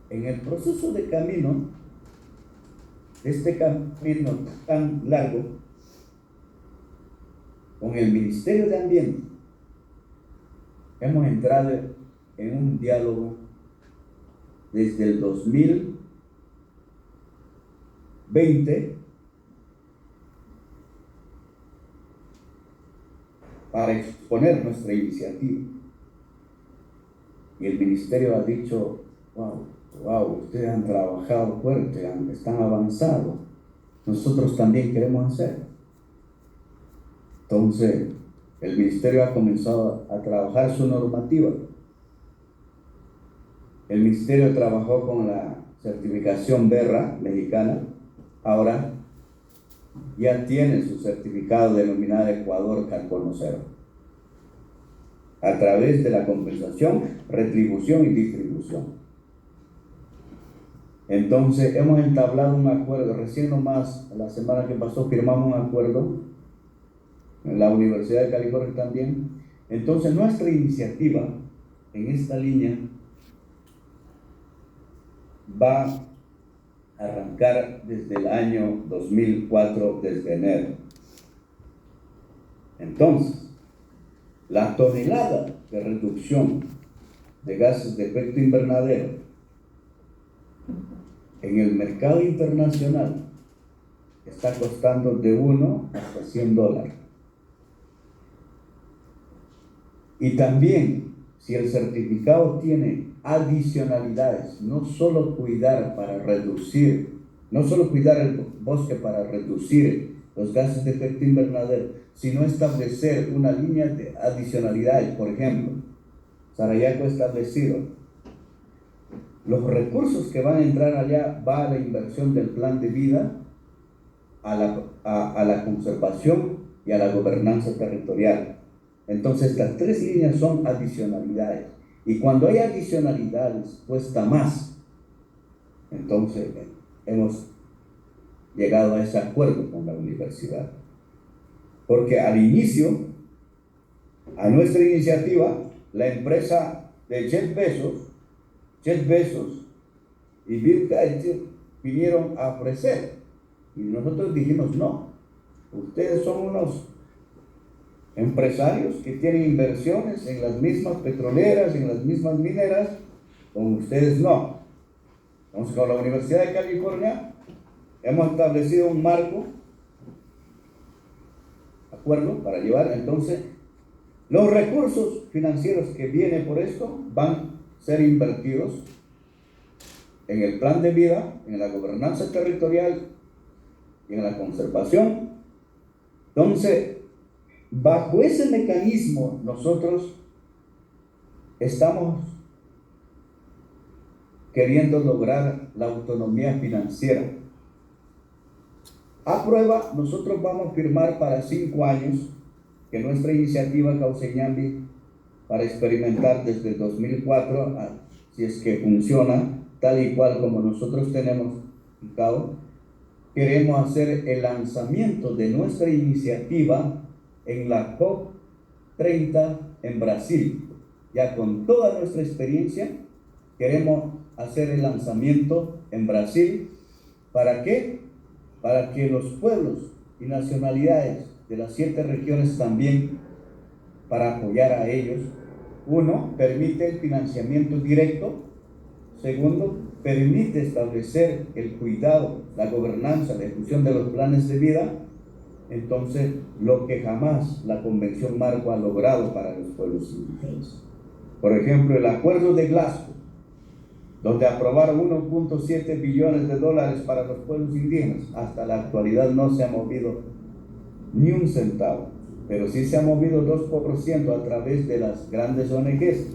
en el proceso de camino, de este camino tan largo, con el Ministerio de Ambiente, hemos entrado en un diálogo desde el 2020 para exponer nuestra iniciativa. Y el ministerio ha dicho, wow, ustedes han trabajado fuerte, están avanzados, nosotros también queremos hacer. Entonces, el ministerio ha comenzado a trabajar su normativa. El ministerio trabajó con la certificación BERRA mexicana, ahora ya tiene su certificado denominado Ecuador Carbono Cero, a través de la compensación, retribución y distribución. Entonces hemos entablado un acuerdo, recién nomás la semana que pasó firmamos un acuerdo en la Universidad de California también. Entonces nuestra iniciativa en esta línea va a arrancar desde el año 2004, desde enero. Entonces, la tonelada de reducción de gases de efecto invernadero en el mercado internacional está costando de $1 hasta $100. Y también, si el certificado tiene adicionalidades, no solo cuidar para reducir, no solo cuidar el bosque para reducir los gases de efecto invernadero, sino establecer una línea de adicionalidades. Por ejemplo, Sarayaco ha establecido los recursos que van a entrar allá, va a la inversión del plan de vida, a la conservación y a la gobernanza territorial. Entonces estas tres líneas son adicionalidades, y cuando hay adicionalidades cuesta más. Entonces hemos llegado a ese acuerdo con la universidad, porque al inicio, a nuestra iniciativa, la empresa de Jeff Bezos y Bill Gates vinieron a ofrecer, y nosotros dijimos no, ustedes son unos empresarios que tienen inversiones en las mismas petroleras, en las mismas mineras, con ustedes no. Entonces, con la Universidad de California hemos establecido un marco, acuerdo, para llevar. Entonces, los recursos financieros que vienen por esto van a ser invertidos en el plan de vida, en la gobernanza territorial y en la conservación. Entonces, bajo ese mecanismo nosotros estamos queriendo lograr la autonomía financiera. A prueba, nosotros vamos a firmar para 5 años que nuestra iniciativa Cauceñambi, para experimentar desde 2004, si es que funciona tal y cual como nosotros tenemos indicado, queremos hacer el lanzamiento de nuestra iniciativa en la COP30 en Brasil. Ya con toda nuestra experiencia queremos hacer el lanzamiento en Brasil. ¿Para qué? Para que los pueblos y nacionalidades de las 7 regiones también, para apoyar a ellos. Uno, permite el financiamiento directo. Segundo, permite establecer el cuidado, la gobernanza, la ejecución de los planes de vida. Entonces, lo que jamás la Convención Marco ha logrado para los pueblos indígenas. Por ejemplo, el Acuerdo de Glasgow, donde aprobaron $1.7 billones para los pueblos indígenas. Hasta la actualidad no se ha movido ni un centavo, pero sí se ha movido 2% a través de las grandes ONGs,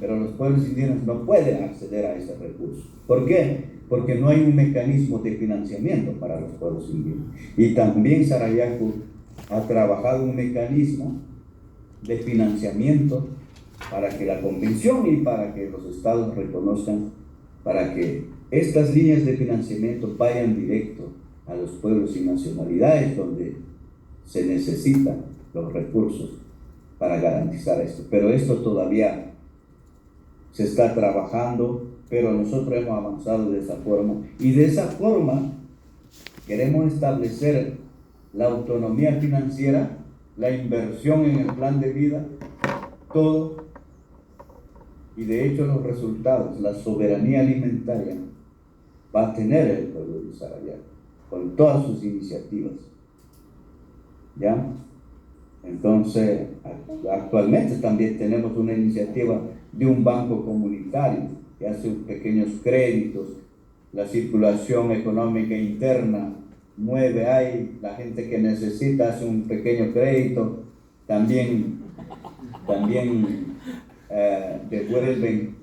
pero los pueblos indígenas no pueden acceder a ese recurso. ¿Por qué? Porque no hay un mecanismo de financiamiento para los pueblos indígenas. Y también Sarayaco ha trabajado un mecanismo de financiamiento para que la convención y para que los estados reconozcan, para que estas líneas de financiamiento vayan directo a los pueblos y nacionalidades donde se necesitan los recursos para garantizar esto. Pero esto todavía se está trabajando, pero nosotros hemos avanzado de esa forma, y de esa forma Queremos establecer la autonomía financiera, la inversión en el plan de vida, todo. Y de hecho los resultados, la soberanía alimentaria, va a tener el pueblo de Sarayaco, con todas sus iniciativas. ¿Ya? Entonces, actualmente también tenemos una iniciativa de un banco comunitario que hace pequeños créditos, la circulación económica interna mueve ahí, la gente que necesita hace un pequeño crédito, también devuelven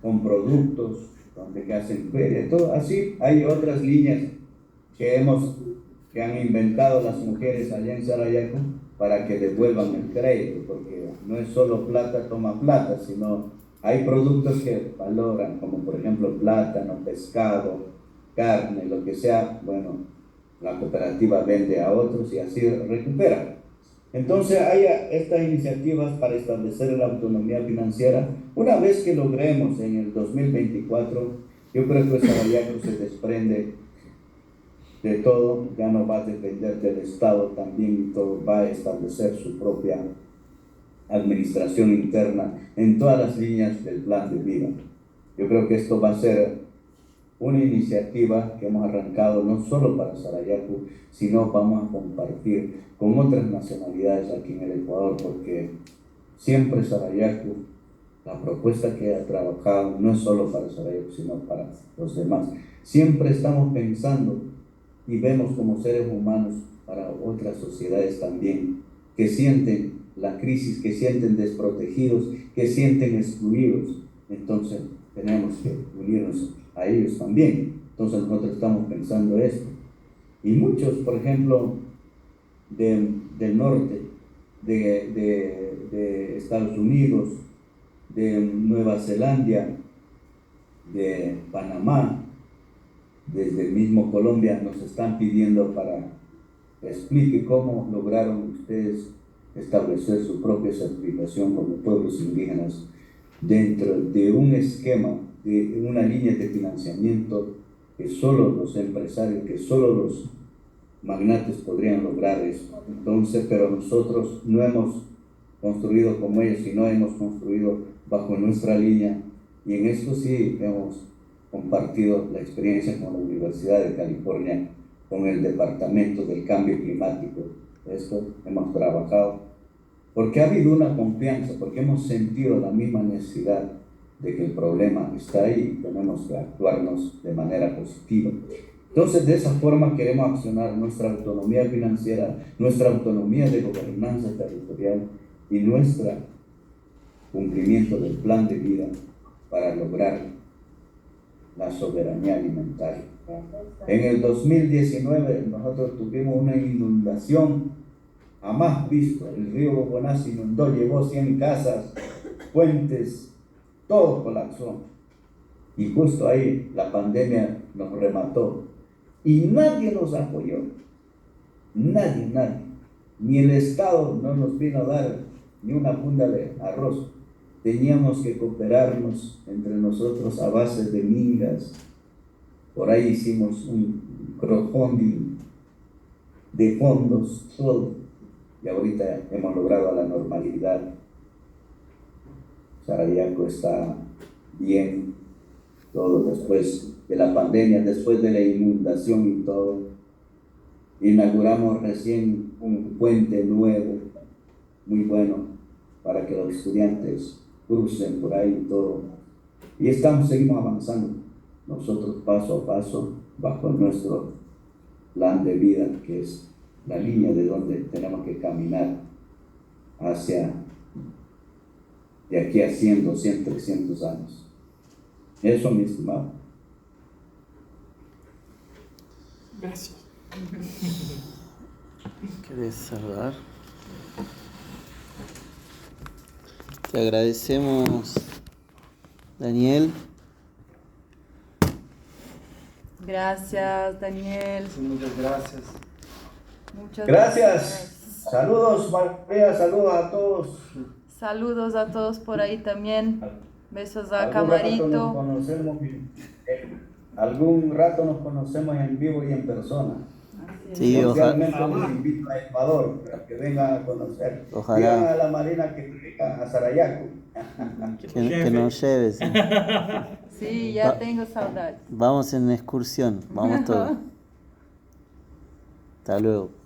con productos, donde hacen feria, todo así. Hay otras líneas que han inventado las mujeres allá en Sarayaco para que devuelvan el crédito, porque no es solo plata toma plata, sino hay productos que valoran, como por ejemplo plátano, pescado, carne, lo que sea. Bueno, la cooperativa vende a otros y así recupera. Entonces hay estas iniciativas para establecer la autonomía financiera. Una vez que logremos en el 2024, yo creo que Sarayaco se desprende de todo, ya no va a depender del Estado también, y todo va a establecer su propia administración interna en todas las líneas del plan de vida. Yo creo que esto va a ser una iniciativa que hemos arrancado no solo para Sarayaco, sino vamos a compartir con otras nacionalidades aquí en el Ecuador, porque siempre Sarayaco, la propuesta que ha trabajado no es solo para Sarayaco, sino para los demás. Siempre estamos pensando y vemos como seres humanos para otras sociedades también, que sienten la crisis, que sienten desprotegidos, que sienten excluidos. Entonces tenemos que unirnos a ellos también. Entonces nosotros estamos pensando esto. Y muchos, por ejemplo, del norte, de Estados Unidos, de Nueva Zelanda, de Panamá, desde el mismo Colombia, nos están pidiendo para explique cómo lograron ustedes establecer su propia certificación como pueblos indígenas dentro de un esquema, de una línea de financiamiento que solo los empresarios, que solo los magnates podrían lograr eso. Entonces, pero nosotros no hemos construido como ellos, sino hemos construido bajo nuestra línea, y en esto sí hemos compartido la experiencia con la Universidad de California, con el Departamento del Cambio Climático. Esto hemos trabajado porque ha habido una confianza, porque hemos sentido la misma necesidad de que el problema está ahí y tenemos que actuarnos de manera positiva. Entonces, de esa forma queremos accionar nuestra autonomía financiera, nuestra autonomía de gobernanza territorial y nuestro cumplimiento del plan de vida para lograr la soberanía alimentaria. En el 2019 nosotros tuvimos una inundación jamás visto. El río Bogoná se inundó, llevó 100 casas, puentes, todo colapsó. Y justo ahí la pandemia nos remató. Y nadie nos apoyó. Nadie. Ni el Estado no nos vino a dar ni una funda de arroz. Teníamos que cooperarnos entre nosotros a base de mingas. Por ahí hicimos un crowdfunding de fondos, todo. Y ahorita hemos logrado la normalidad. Sarayaco está bien, todo después de la pandemia, después de la inundación y todo. Inauguramos recién un puente nuevo, muy bueno, para que los estudiantes crucen por ahí y todo. Y seguimos avanzando, nosotros paso a paso, bajo nuestro plan de vida, que es la línea de donde tenemos que caminar hacia de aquí a 100, 200, 300 años. Eso, mi estimado. Gracias. ¿Querés saludar? Te agradecemos, Daniel. Gracias, Daniel. Muchas gracias. Muchas Gracias. Saludos, María, saludos a todos. Saludos a todos por ahí también. Besos a Algún rato nos Camarito. conocemos. algún rato nos conocemos en vivo y en persona. Sí, Especialmente los invito a Ecuador para que vengan a conocer. Ojalá. Digan a la Marina que vengan a Sarayaco. Que nos lleves. Sí, ya tengo saudade. Vamos en excursión, vamos todos. Hasta luego.